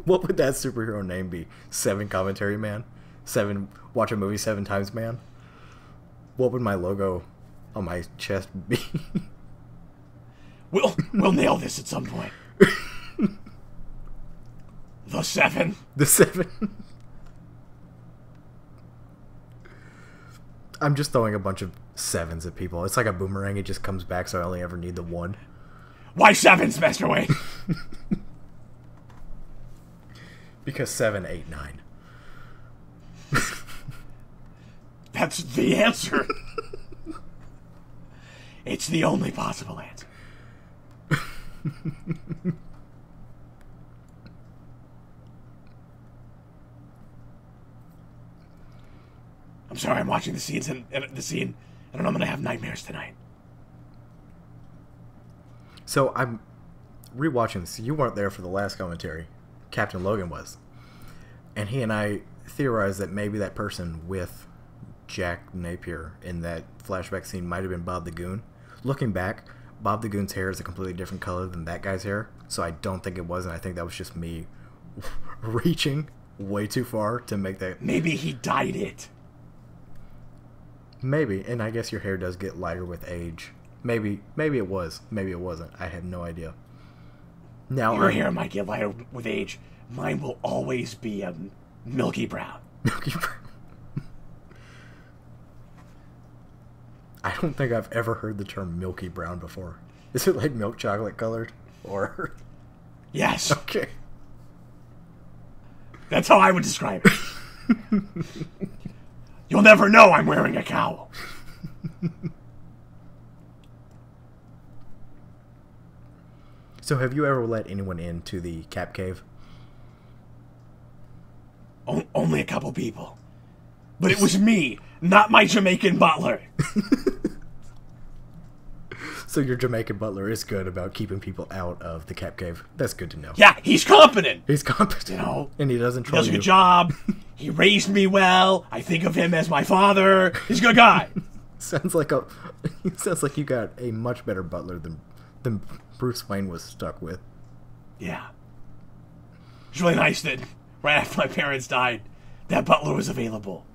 What would that superhero name be? 7 Commentary Man? 7 Watch a Movie 7 Times Man? What would my logo on my chest be? We'll nail this at some point. The 7. The 7. I'm just throwing a bunch of 7s at people. It's like a boomerang. It just comes back, so I only ever need the 1. Why 7s, Master Wayne? Because 7, 8, 9. That's the answer. It's the only possible answer. I'm sorry, I'm watching the scenes and the scene, and I'm gonna have nightmares tonight. So I'm rewatching this. You weren't there for the last commentary. Captain Logan was. And he and I theorized that maybe that person with Jack Napier in that flashback scene might have been Bob the Goon. Looking back, Bob the Goon's hair is a completely different color than that guy's hair, so I don't think it was, and I think that was just me reaching way too far to make that... Maybe he dyed it. Maybe, and I guess your hair does get lighter with age. Maybe it was. Maybe it wasn't. I have no idea. Now Your hair might get lighter with age. Mine will always be a milky brown. Milky brown. I don't think I've ever heard the term milky brown before. Is it like milk chocolate colored? Or... Yes. Okay. That's how I would describe it. You'll never know I'm wearing a cowl. So have you ever let anyone into the Cap Cave? Only a couple people. But it was me, not my Jamaican butler. So your Jamaican butler is good about keeping people out of the Cap Cave. That's good to know. Yeah, he's competent. He's competent. You know, and he doesn't troll you. He does a good job. He raised me well. I think of him as my father. He's a good guy. Sounds like you got a much better butler than Bruce Wayne was stuck with. Yeah. It's really nice that right after my parents died, that butler was available.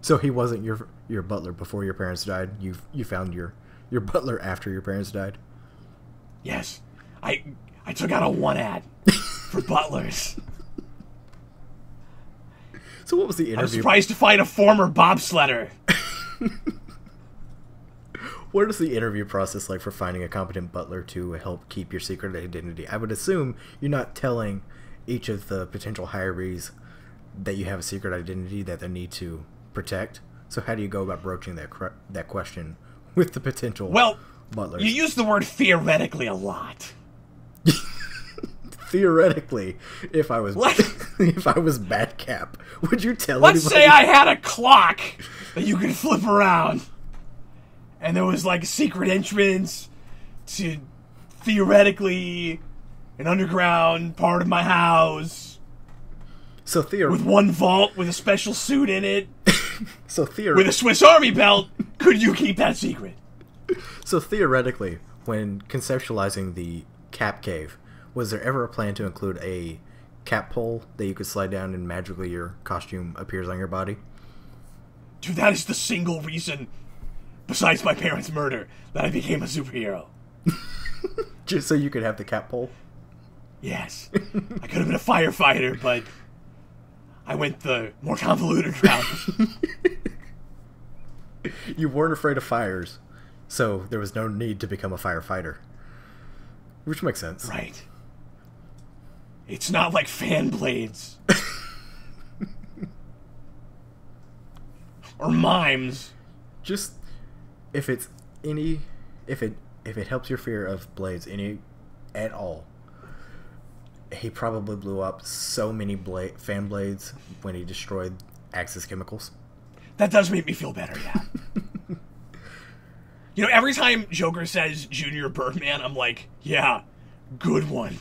So he wasn't your butler before your parents died? You found your butler after your parents died? Yes. I took out a 1 ad for butlers. So what was the interview? I was surprised to find a former bobsledder. What is the interview process like for finding a competent butler to help keep your secret identity? I would assume you're not telling each of the potential hirees that you have a secret identity that they need to protect. So how do you go about broaching that question with the potential butlers? You use the word theoretically a lot. Theoretically, if I was Batcap, would you tell Let's anybody? say I had a clock that you could flip around, and there was like a secret entrance to theoretically an underground part of my house. So with one vault with a special suit in it. So with a Swiss Army belt, could you keep that secret? So theoretically, when conceptualizing the Cap Cave, was there ever a plan to include a cap pole that you could slide down and magically your costume appears on your body? Dude, that is the single reason, besides my parents' murder, that I became a superhero. Just so you could have the cap pole? Yes. I could have been a firefighter, but I went the more convoluted route. You weren't afraid of fires, so there was no need to become a firefighter. Which makes sense. Right. It's not like fan blades. Or mimes. Just if it helps your fear of blades any at all, he probably blew up so many fan blades when he destroyed Axis Chemicals. That does make me feel better, yeah. You know, every time Joker says Junior Birdman, I'm like, yeah, good one.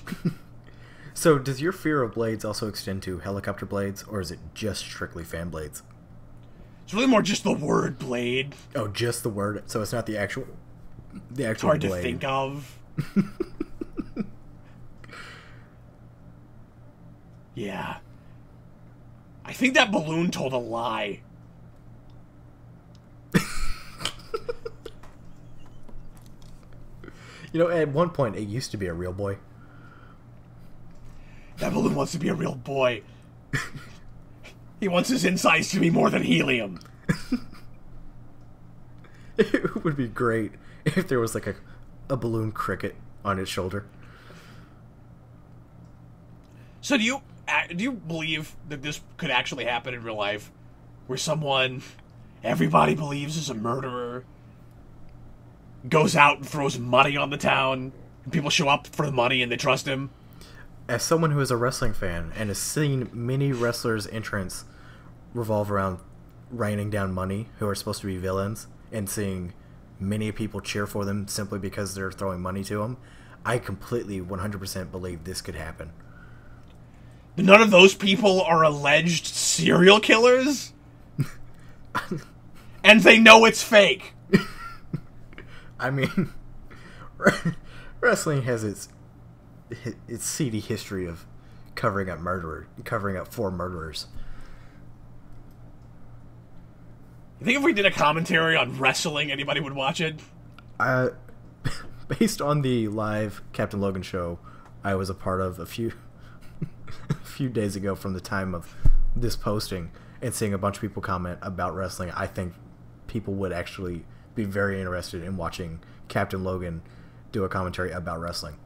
So does your fear of blades also extend to helicopter blades, or is it just strictly fan blades? It's really more just the word blade. Oh, just the word? So it's not the actual It's hard blade. To think of. Yeah. I think that balloon told a lie. You know, at one point, it used to be a real boy. That balloon wants to be a real boy. He wants his insides to be more than helium. It would be great if there was like a balloon cricket on its shoulder. So do you believe that this could actually happen in real life? Where someone everybody believes is a murderer goes out and throws money on the town, and people show up for the money and they trust him? As someone who is a wrestling fan and has seen many wrestlers' entrants revolve around raining down money who are supposed to be villains, and seeing many people cheer for them simply because they're throwing money to them, I completely 100% believe this could happen. None of those people are alleged serial killers? And they know it's fake. I mean, wrestling has its seedy history of covering up for murderers. You think if we did a commentary on wrestling, anybody would watch it? Based on the live Captain Logan show I was a part of a few days ago from the time of this posting, and seeing a bunch of people comment about wrestling, I think people would actually be very interested in watching Captain Logan do a commentary about wrestling.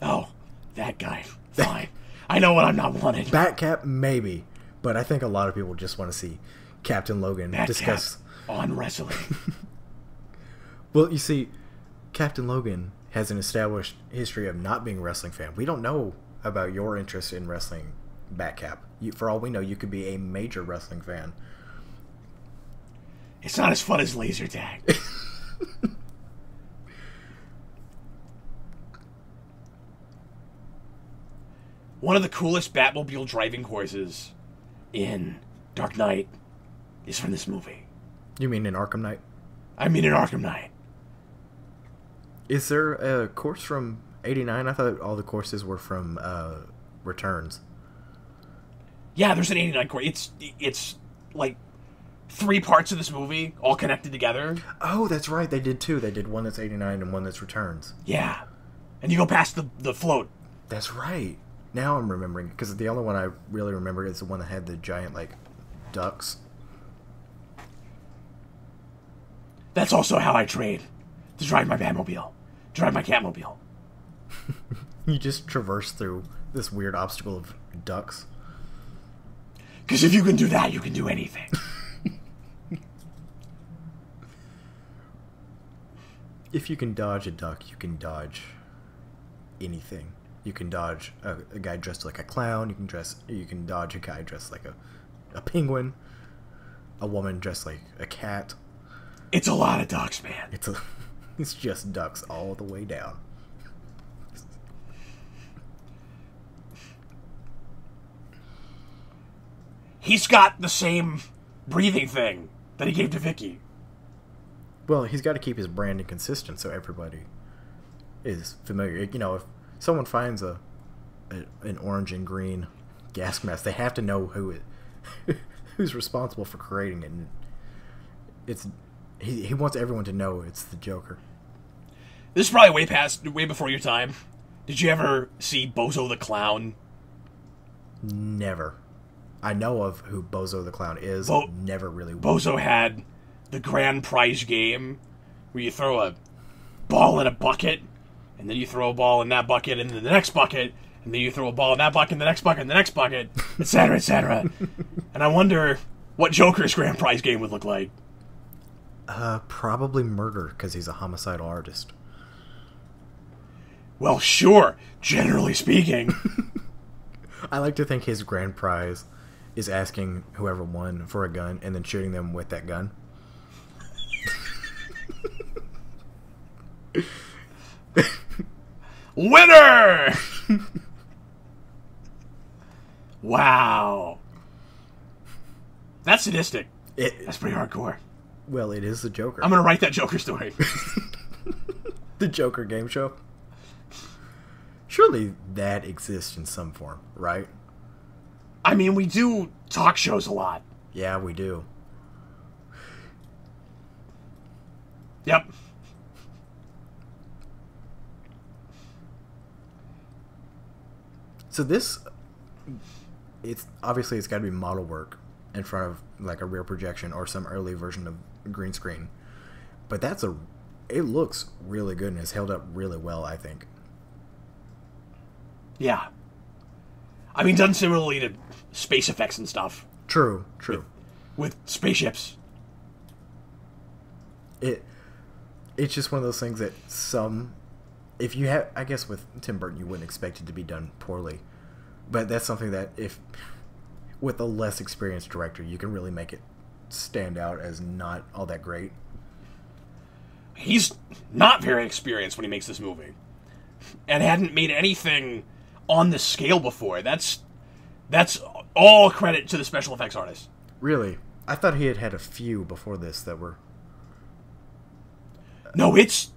Oh, that guy. Fine. I know what I'm not wanted. Batcap, maybe. But I think a lot of people just want to see Captain Logan discuss... on wrestling. Well, you see, Captain Logan has an established history of not being a wrestling fan. We don't know about your interest in wrestling, Batcap. For all we know, you could be a major wrestling fan. It's not as fun as laser tag. One of the coolest Batmobile driving courses in Dark Knight is from this movie. You mean in Arkham Knight? I mean in Arkham Knight. Is there a course from 89? I thought all the courses were from Returns. Yeah, there's an 89 course. It's like 3 parts of this movie all connected together. Oh, that's right. They did 2. They did one that's 89 and one that's Returns. Yeah. And you go past the float. That's right. Now I'm remembering, because the only one I really remember is the one that had the giant, like, ducks. That's also how I train to drive my Batmobile, drive my Catmobile. You just traverse through this weird obstacle of ducks. Because if you can do that, you can do anything. If you can dodge a duck, you can dodge anything. You can dodge a guy dressed like a clown. You can dodge a guy dressed like a penguin. A woman dressed like a cat. It's a lot of ducks, man. It's just ducks all the way down. He's got the same breathing thing that he gave to Vicki. Well, he's got to keep his branding consistent so everybody is familiar. You know, if someone finds an orange and green gas mask, they have to know who's responsible for creating it. And he wants everyone to know it's the Joker. This is probably way before your time. Did you ever see Bozo the Clown? Never. I know of who Bozo the Clown is. Never really. Bozo had the grand prize game where you throw a ball in a bucket, and then you throw a ball in that bucket into the next bucket, and then you throw a ball in that bucket in the next bucket in the next bucket, etc., etc. And I wonder what Joker's grand prize game would look like. Probably murder, because he's a homicidal artist. Well, sure, generally speaking. I like to think his grand prize is asking whoever won for a gun and then shooting them with that gun. Winner! Wow. That's sadistic. That's pretty hardcore. Well, it is the Joker. I'm going to write that Joker story. The Joker game show. Surely that exists in some form, right? I mean, we do talk shows a lot. Yeah, we do. Yep. So it's obviously it's got to be model work in front of like a rear projection or some early version of green screen. But it looks really good and has held up really well, I think. Yeah. I mean, done similarly to space effects and stuff. True. With spaceships. It's just one of those things that if you have, I guess with Tim Burton you wouldn't expect it to be done poorly, but that's something that with a less experienced director you can really make it stand out as not all that great. He's not very experienced when he makes this movie, and hadn't made anything on this scale before. That's all credit to the special effects artist. Really? I thought he had a few before this that were... No, it's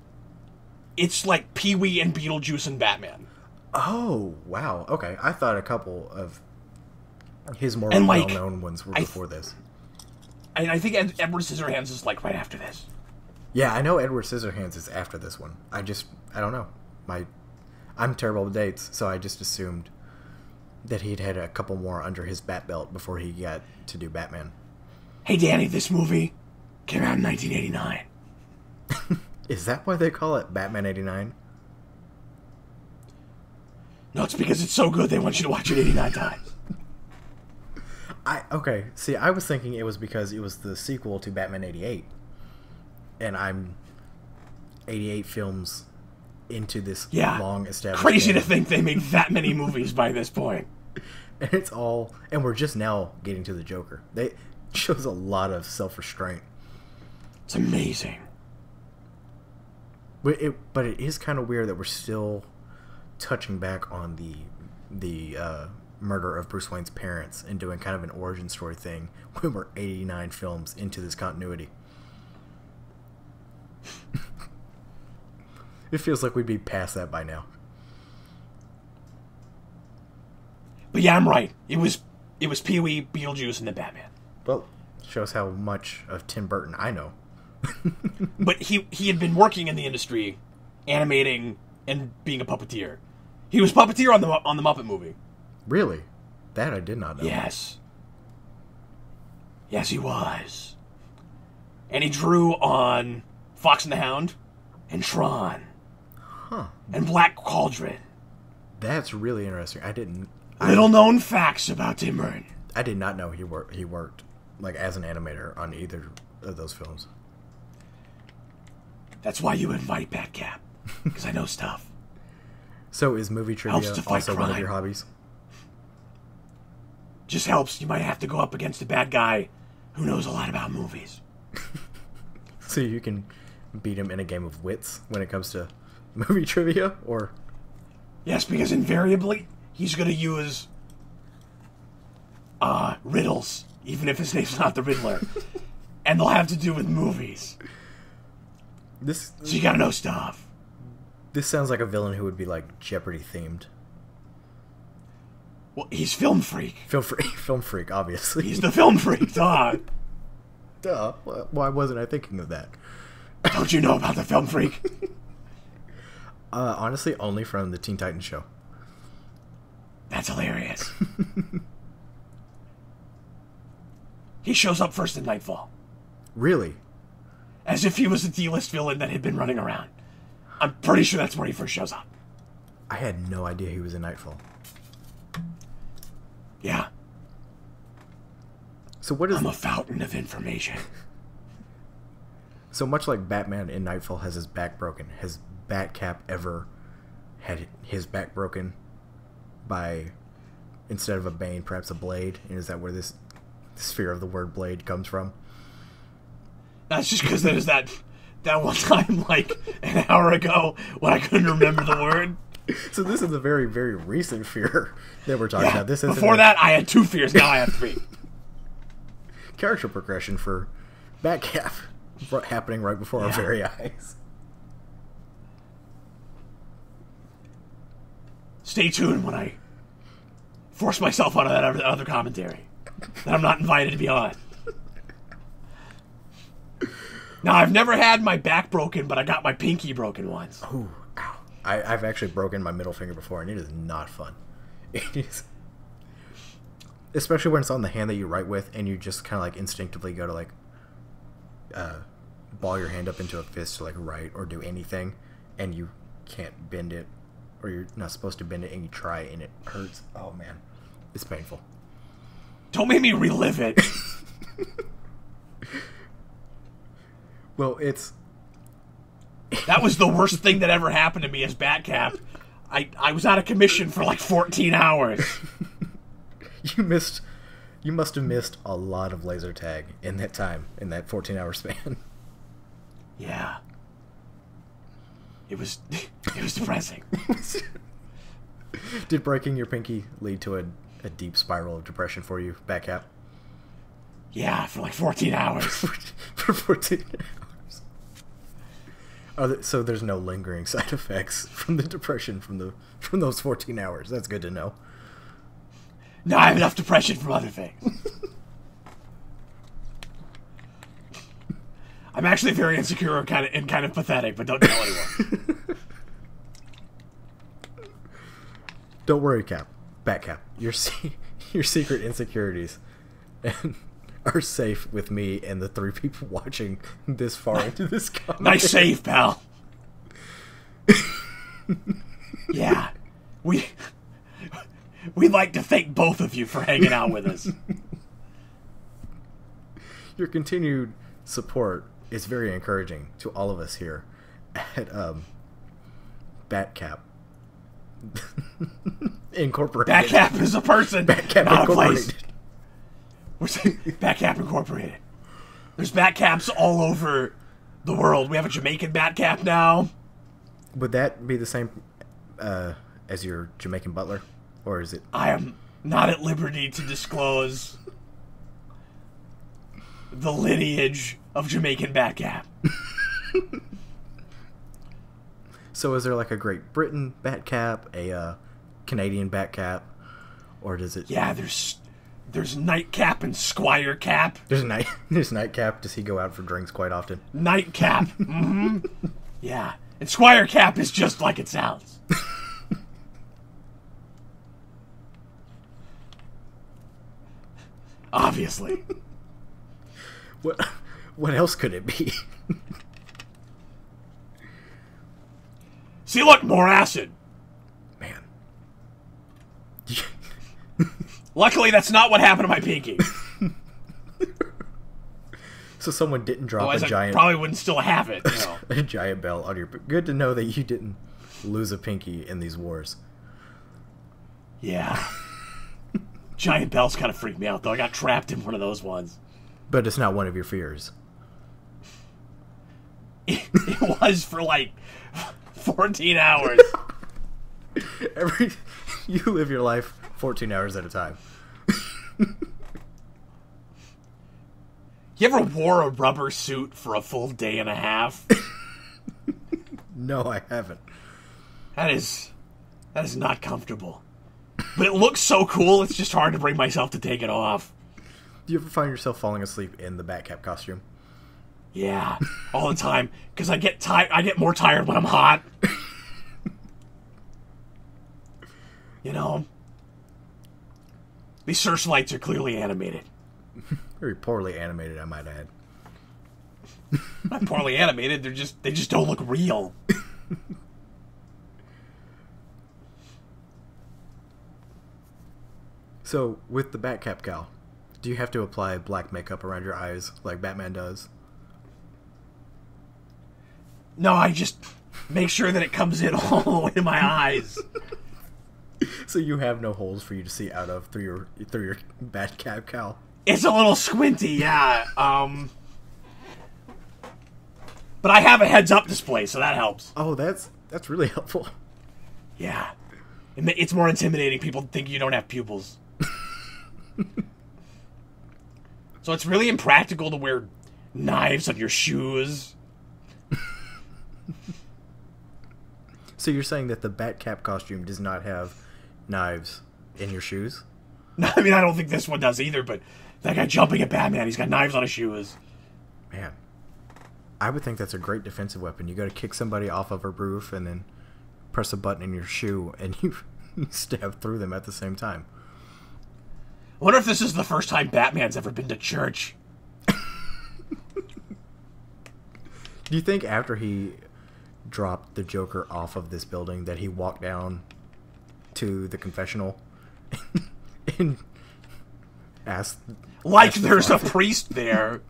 like Pee-wee and Beetlejuice and Batman. Oh, wow. Okay, I thought a couple of his more well-known ones were before this. And I think Edward Scissorhands is like right after this. Yeah, I know Edward Scissorhands is after this one. I don't know. I'm terrible with dates, so I just assumed that he'd had a couple more under his bat belt before he got to do Batman. Hey, Danny, this movie came out in 1989. Is that why they call it Batman 89? No, it's because it's so good they want you to watch it 89 times. Okay, see, I was thinking it was because it was the sequel to Batman 88. And I'm 88 films into this long established crazy game. to think they made that many movies by this point. And we're just now getting to the Joker. It shows a lot of self-restraint. It's amazing. But it is kind of weird that we're still touching back on the murder of Bruce Wayne's parents and doing kind of an origin story thing when we're 89 films into this continuity. It feels like we'd be past that by now. But yeah, I'm right. It was Pee-wee, Beetlejuice, and then Batman. Well, shows how much of Tim Burton I know. But he had been working in the industry, animating and being a puppeteer. He was puppeteer on the Muppet movie. Really? That I did not know. Yes. Yes, he was. And he drew on Fox and the Hound and Tron. Huh. And Black Cauldron. That's really interesting. Little known facts about Tim Burton. I did not know he worked like as an animator on either of those films. That's why you invite Batcap, because I know stuff. So is movie trivia also one of your hobbies? Just helps. You might have to go up against a bad guy who knows a lot about movies. So you can beat him in a game of wits when it comes to movie trivia, or? Yes, because invariably he's going to use riddles, even if his name's not the Riddler. And they'll have to do with movies. So you gotta know stuff. This sounds like a villain who would be like Jeopardy themed. Well, he's film freak. Film freak, obviously. He's the film freak, duh. Duh. Why wasn't I thinking of that? Don't you know about the film freak? Honestly, only from the Teen Titans show. That's hilarious. He shows up first in Nightfall. Really? As if he was a D-list villain that had been running around. I'm pretty sure that's where he first shows up. I had no idea he was in Nightfall. Yeah. So what is... I'm a fountain of information. So much like Batman in Nightfall has his back broken, has Batcap ever had his back broken by, instead of a bane, perhaps a blade? And is that where this sphere of the word blade comes from? That's just because there's that one time, like, an hour ago when I couldn't remember the word. So this is a very, very recent fear that we're talking about. Before that, I had 2 fears. Now I have 3. Character progression for Batcap happening right before our very eyes. Stay tuned when I force myself onto that other commentary that I'm not invited to be on. Now, I've never had my back broken, but I got my pinky broken once. Ooh, ow. I've actually broken my middle finger before, and it is not fun. It is, especially when it's on the hand that you write with, and you just kind of like instinctively go to like ball your hand up into a fist to like write or do anything, and you can't bend it, or you're not supposed to bend it, and you try, and it hurts. Oh man, it's painful. Don't make me relive it. Well, it's... That was the worst thing that ever happened to me as Batcap. I was out of commission for like 14 hours. You must have missed a lot of laser tag in that time, in that 14-hour span. Yeah. It was depressing. Did breaking your pinky lead to a deep spiral of depression for you, Batcap? Yeah, for like 14 hours. For 14 hours. So there's no lingering side effects from the depression from those 14 hours. That's good to know. No, I have enough depression from other things. I'm actually very insecure and kind of pathetic, but don't tell anyone. Don't worry, Batcap. Your secret insecurities are safe with me and the 3 people watching this far into this comment. Nice save, pal. Yeah. We'd like to thank both of you for hanging out with us. Your continued support is very encouraging to all of us here at Batcap Incorporated. Batcap is a person, Batcap not Incorporated. a place. Batcap Incorporated. There's Batcaps all over the world. We have a Jamaican Batcap now. Would that be the same as your Jamaican Butler? Or is it... I am not at liberty to disclose the lineage of Jamaican Batcap. So is there like a Great Britain Batcap, a Canadian Batcap, or does it... Yeah, there's Nightcap and Squire Cap. There's Nightcap. Does he go out for drinks quite often? Nightcap. Mm-hmm. Yeah. And Squire Cap is just like it sounds. Obviously. What else could it be? See, look, more acid. Man. Luckily, that's not what happened to my pinky. So someone didn't drop Otherwise, a giant... I probably wouldn't still have it. You know. a giant bell on your... Good to know that you didn't lose a pinky in these wars. Yeah. Giant bells kind of freaked me out, though. I got trapped in one of those ones. But it's not one of your fears. It was for, like, 14 hours. You live your life 14 hours at a time. You ever wore a rubber suit for a full day and a half? No, I haven't. That is not comfortable. But it looks so cool, it's just hard to bring myself to take it off. Do you ever find yourself falling asleep in the Batcap costume? Yeah, all the time. Because I get more tired when I'm hot. You know? These searchlights are clearly animated. Very poorly animated, I might add. Not poorly animated, they just don't look real. So, with the Batcap cowl, do you have to apply black makeup around your eyes like Batman does? No, I just make sure that it comes in all the way to my eyes. So you have no holes for you to see out of through your Batcap cowl? It's a little squinty, yeah. But I have a heads-up display, so that helps. Oh, that's really helpful. Yeah. It's more intimidating. People think you don't have pupils. So it's really impractical to wear knives on your shoes. So you're saying that the Batcap costume does not have knives in your shoes? No, I mean, I don't think this one does either, but that guy jumping at Batman, he's got knives on his shoes. Man. I would think that's a great defensive weapon. You go to kick somebody off of a roof and then press a button in your shoe and you stab through them at the same time. I wonder if this is the first time Batman's ever been to church. Do you think after he dropped the Joker off of this building that he walked down to the confessional and asked... Like there's a priest there.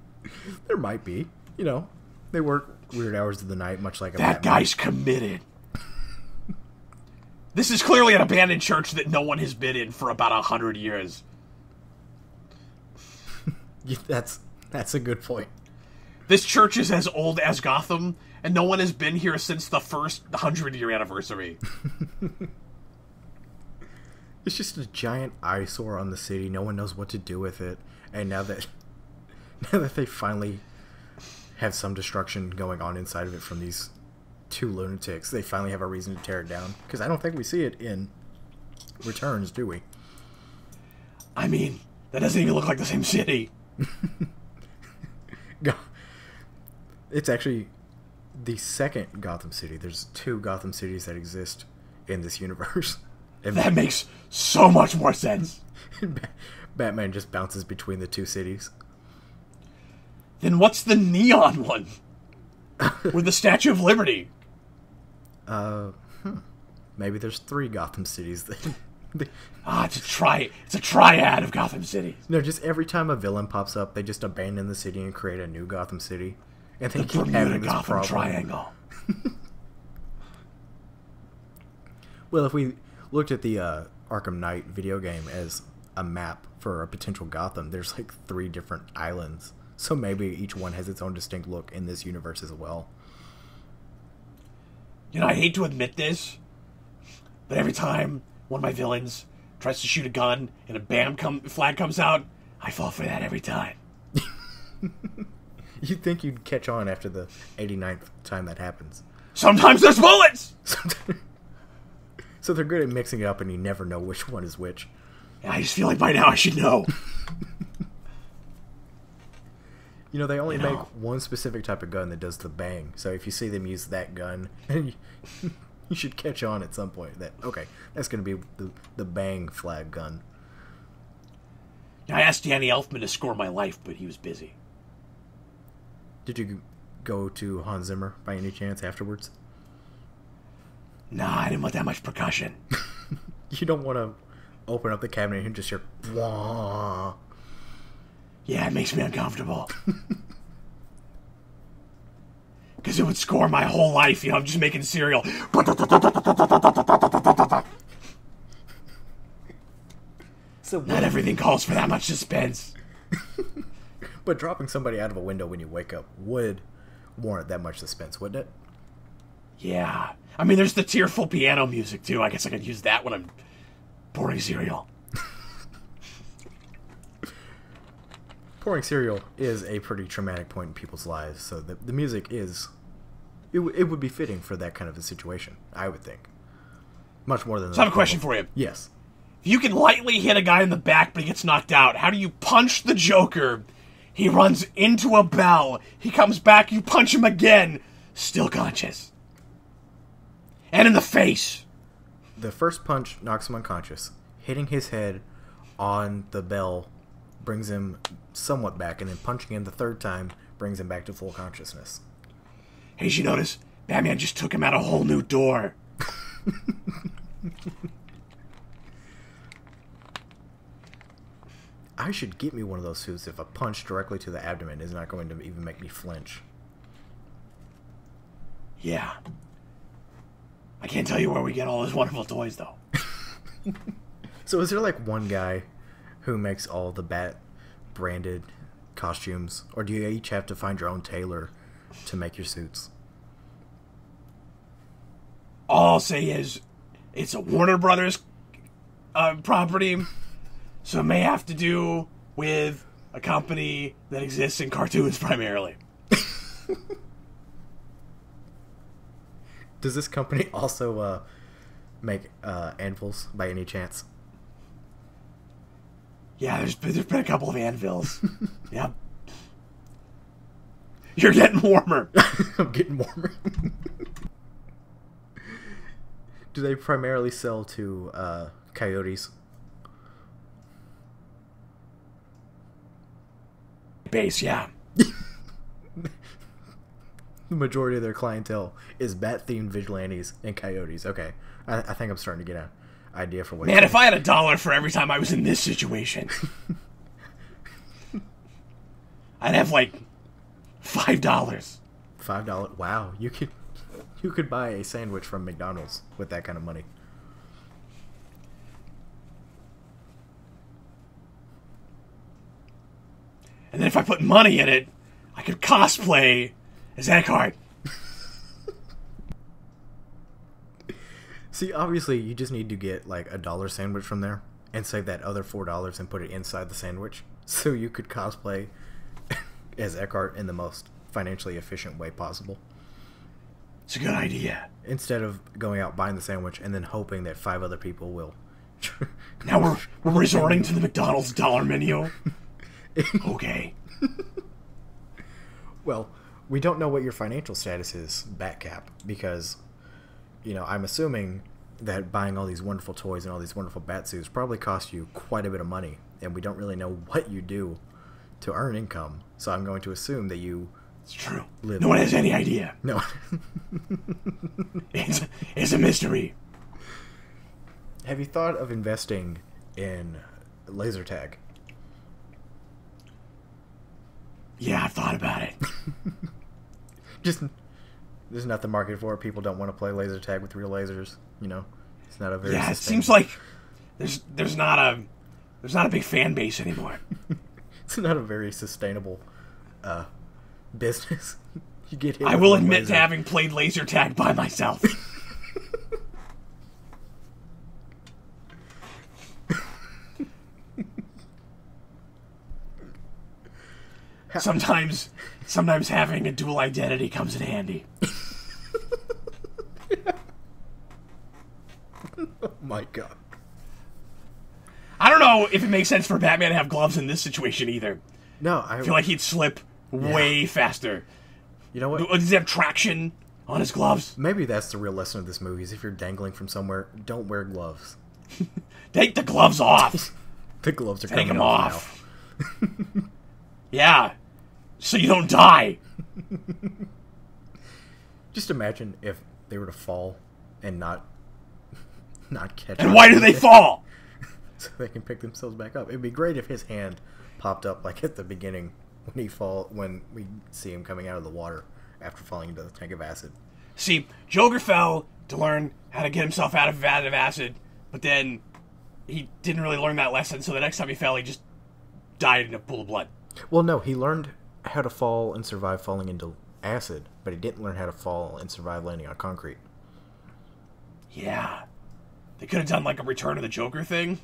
There might be. You know, they work weird hours of the night, much like a That Batman. guy's committed. This is clearly an abandoned church that no one has been in for about 100 years. That's a good point. This church is as old as Gotham, and no one has been here since the first 100-year anniversary. It's just a giant eyesore on the city. No one knows what to do with it. And now that they finally have some destruction going on inside of it from these two lunatics, they finally have a reason to tear it down. Because I don't think we see it in Returns, do we? I mean, that doesn't even look like the same city. It's actually the second Gotham City. There's 2 Gotham cities that exist in this universe. And That makes so much more sense. Batman just bounces between the 2 cities. Then what's the neon one? With the Statue of Liberty? Maybe there's 3 Gotham cities then. It's a triad of Gotham City. No, just every time a villain pops up, they just abandon the city and create a new Gotham City. And they keep having this Gotham problem. Triangle. Well, if we looked at the Arkham Knight video game as a map for a potential Gotham, there's like 3 different islands. So maybe each one has its own distinct look in this universe as well. You know, I hate to admit this, but every time one of my villains tries to shoot a gun and a BAM flag comes out, I fall for that every time. You'd think you'd catch on after the 89th time that happens. Sometimes there's bullets! So they're good at mixing it up and you never know which one is which. I just feel like by now I should know. You know, they only make one specific type of gun that does the bang. So if you see them use that gun, you should catch on at some point that, okay, that's going to be the bang flag gun. I asked Danny Elfman to score my life, but he was busy. Did you go to Hans Zimmer by any chance afterwards? Nah, I didn't want that much percussion. You don't want to open up the cabinet and just hear, wah. Yeah, it makes me uncomfortable. Because it would score my whole life, you know, I'm just making cereal. So not everything calls for that much suspense. But dropping somebody out of a window when you wake up would warrant that much suspense, wouldn't it? Yeah. I mean, there's the tearful piano music, too. I guess I could use that when I'm pouring cereal. Pouring cereal is a pretty traumatic point in people's lives, so the music is... It would be fitting for that kind of a situation, I would think. Much more than... So I have a question for you. Yes. If you can lightly hit a guy in the back but he gets knocked out, how do you punch the Joker? He runs into a bell. He comes back, you punch him again. Still conscious. And in the face. The first punch knocks him unconscious. Hitting his head on the bell brings him somewhat back, and then punching him the 3rd time brings him back to full consciousness. Hey, did you notice? Batman just took him out a whole new door. I should get me one of those suits if a punch directly to the abdomen is not going to even make me flinch. Yeah. I can't tell you where we get all those wonderful toys, though. So is there like one guy who makes all the Bat-branded costumes? Or do you each have to find your own tailor to make your suits? All I'll say is, it's a Warner Brothers property, so it may have to do with a company that exists in cartoons primarily. Does this company also make anvils by any chance? Yeah, there's been a couple of anvils. Yep. You're getting warmer. I'm getting warmer. Do they primarily sell to coyotes? Base, yeah. The majority of their clientele is bat-themed vigilantes and coyotes. Okay, I think I'm starting to get an idea for what... Man, if I had $1 for every time I was in this situation, I'd have like $5. $5? Wow, you could buy a sandwich from McDonald's with that kind of money. And then if I put money in it, I could cosplay as Eckhart. See, obviously, you just need to get like $1 sandwich from there and save that other $4 and put it inside the sandwich, so you could cosplay as Eckhart in the most financially efficient way possible. It's a good idea. Instead of going out buying the sandwich and then hoping that 5 other people will. Now we're resorting to the McDonald's dollar menu. Okay. Well, we don't know what your financial status is, Batcap, because, I'm assuming that buying all these wonderful toys and all these wonderful Batsuits probably cost you quite a bit of money, and we don't really know what you do to earn income. So I'm going to assume that you... It's true. No one has any idea. No. It's a mystery. Have you thought of investing in laser tag? Yeah, I've thought about it. Just, there's not the market for it. People don't want to play laser tag with real lasers. It's not a very. Yeah, it seems like there's not a big fan base anymore. It's not a very sustainable business. You get hit. I will admit to having played laser tag by myself. Sometimes having a dual identity comes in handy. Oh my god. I don't know if it makes sense for Batman to have gloves in this situation either. No, I feel like he'd slip way faster. You know what? Does he have traction on his gloves? Maybe that's the real lesson of this movie, is if you're dangling from somewhere, don't wear gloves. Take the gloves off. The gloves are Take coming them off. now. Yeah. So you don't die. Just imagine if they were to fall and not catch. And why do they fall? So they can pick themselves back up. It'd be great if his hand popped up like at the beginning when we see him coming out of the water after falling into the tank of acid. See, Joker fell to learn how to get himself out of vat of acid, but then he didn't really learn that lesson, so the next time he fell, he just died in a pool of blood. Well, no, he learned how to fall and survive falling into acid, but he didn't learn how to fall and survive landing on concrete. Yeah. They could have done like a Return of the Joker thing,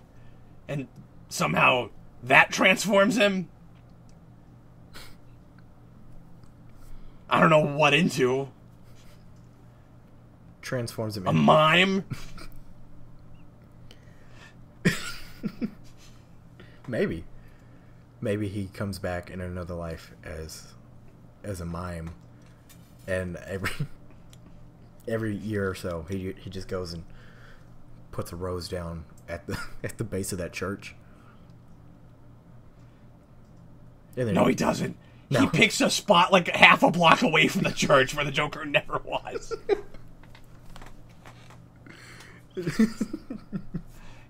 and somehow that transforms him. I don't know what into. Transforms him a mime? Maybe. Maybe he comes back in another life as a mime, and every year or so he just goes and puts a rose down at the base of that church. No, he doesn't. No. He picks a spot like half a block away from the church where the Joker never was.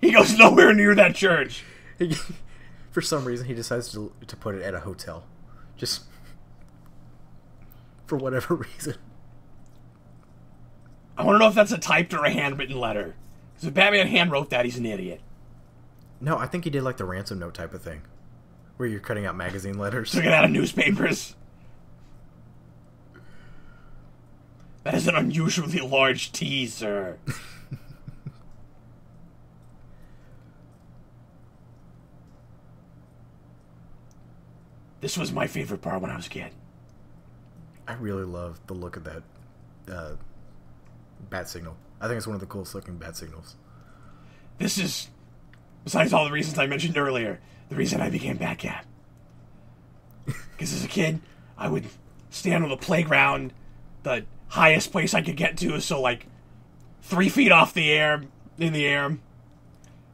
He goes nowhere near that church. For some reason, he decides to put it at a hotel. Just for whatever reason. I want to know if that's a typed or a handwritten letter. Because if Batman handwrote that, he's an idiot. No, I think he did like the ransom note type of thing. Where you're cutting out magazine letters. Took it out of newspapers. That is an unusually large T, sir. This was my favorite part when I was a kid. I really love the look of that bat signal. I think it's one of the coolest looking bat signals. This is, besides all the reasons I mentioned earlier, the reason I became Batcat. Because as a kid, I would stand on the playground, the highest place I could get to is so like 3 feet off the air, in the air,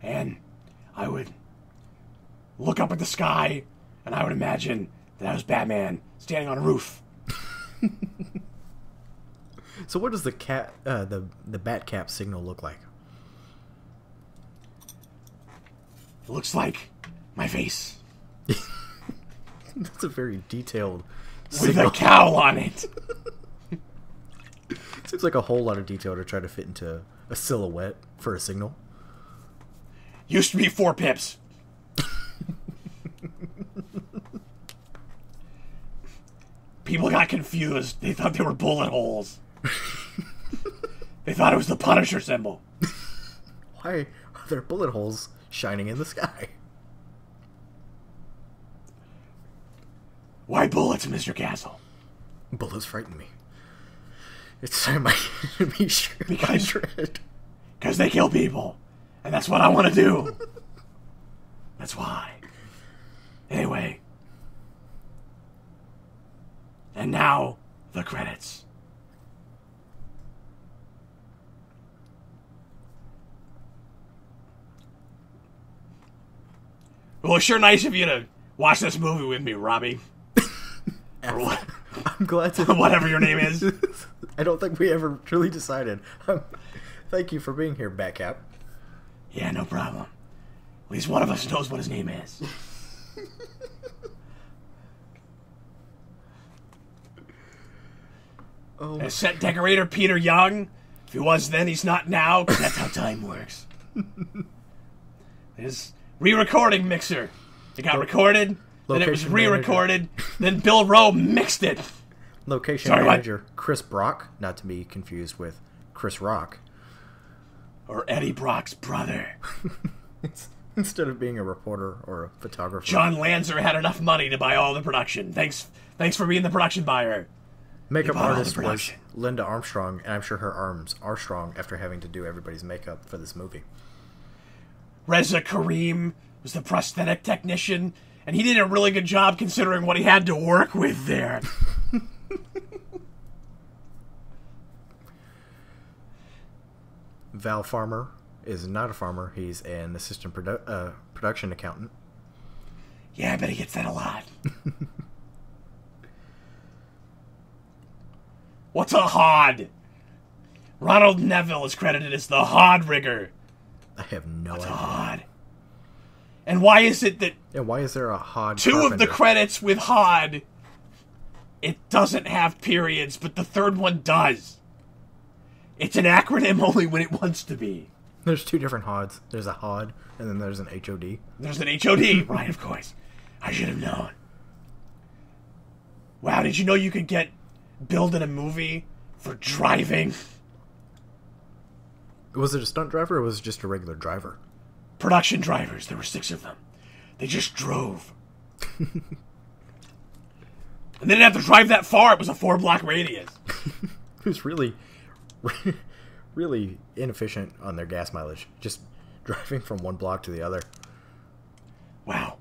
and I would look up at the sky, and I would imagine that I was Batman standing on a roof. So what does the Batcap signal look like? It looks like my face. That's a very detailed signal. With a cowl on it. Seems like a whole lot of detail to try to fit into a silhouette for a signal. Used to be 4 pips. People got confused. They thought they were bullet holes. They thought it was the Punisher symbol. Why are there bullet holes shining in the sky? Why bullets, Mr. Castle? Bullets frighten me. It's time I be sure. Because they kill people. And that's what I want to do. That's why. Anyway. And now, the credits. Well, it's sure nice of you to watch this movie with me, Robbie. Or what? I'm glad to... Whatever your name is. I don't think we ever truly decided. Thank you for being here, Batcap. Yeah, no problem. At least one of us knows what his name is. Oh. As set decorator Peter Young. If he was then, he's not now, because that's how time works. His re-recording mixer. It got recorded, then it was re-recorded, then Bill Rowe mixed it. Location manager Chris Brock, not to be confused with Chris Rock. Or Eddie Brock's brother. Instead of being a reporter or a photographer. John Lanzer had enough money to buy all the production. Thanks for being the production buyer. Makeup artist was Linda Armstrong, and I'm sure her arms are strong after having to do everybody's makeup for this movie. Reza Kareem was the prosthetic technician, and he did a really good job considering what he had to work with there. Val Farmer is not a farmer. He's an assistant production accountant. Yeah, I bet he gets that a lot. What's a hod? Ronald Neville is credited as the hod rigger. I have no idea. What's a hod? And why is it that... Yeah, why is there a hod Two carpenter? of the credits with hod, it doesn't have periods, but the third one does. It's an acronym only when it wants to be. There's two different hods. There's a hod, and then there's an HOD. There's an HOD, right, of course. I should have known. Wow, did you know you could get billed in a movie for driving? Was it a stunt driver, or was it just a regular driver? Production drivers. There were 6 of them. They just drove. And they didn't have to drive that far. It was a 4-block radius. It was really inefficient on their gas mileage. Just driving from one block to the other. Wow.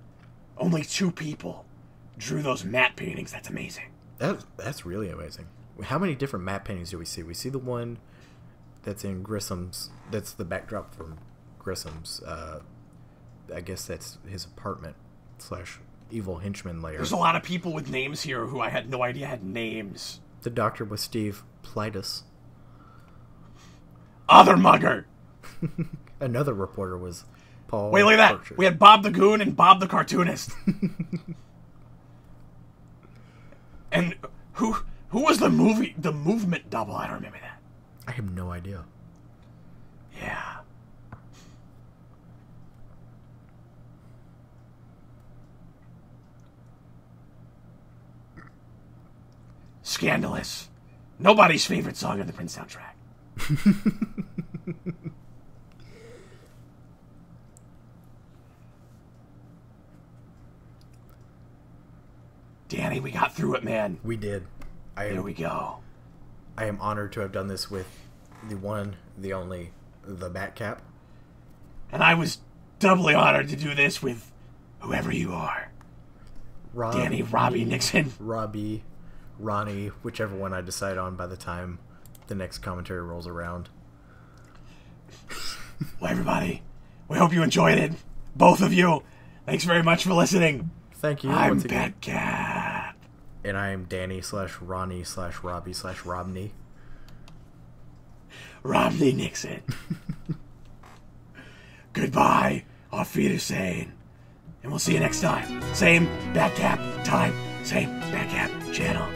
Only 2 people drew those matte paintings. That's amazing. That's really amazing. How many different matte paintings do we see? We see the one that's in Grissom's. That's the backdrop from Grissom's. I guess that's his apartment / evil henchman lair. There's a lot of people with names here who I had no idea had names. The doctor was Steve Plitus. Other mugger. Another reporter was Paul. Wait, look at that. Partridge. We had Bob the Goon and Bob the Cartoonist. And who was the movement double? I don't remember that. I have no idea. Yeah. Scandalous. Nobody's favorite song on the Prince soundtrack. Danny, we got through it, man. We did. There we go. I am honored to have done this with the one, the only, the Batcap. And I was doubly honored to do this with whoever you are. Danny, Robbie, Nixon. Robbie, Ronnie, whichever one I decide on by the time the next commentary rolls around. Well, everybody, we hope you enjoyed it. Both of you. Thanks very much for listening. Thank you. I'm once again. Batcap. And I am Danny /Ronnie/Robbie/Robney. Romney Nixon. Goodbye. Auf Wiedersehen. And we'll see you next time. Same Batcap time. Same Batcap channel.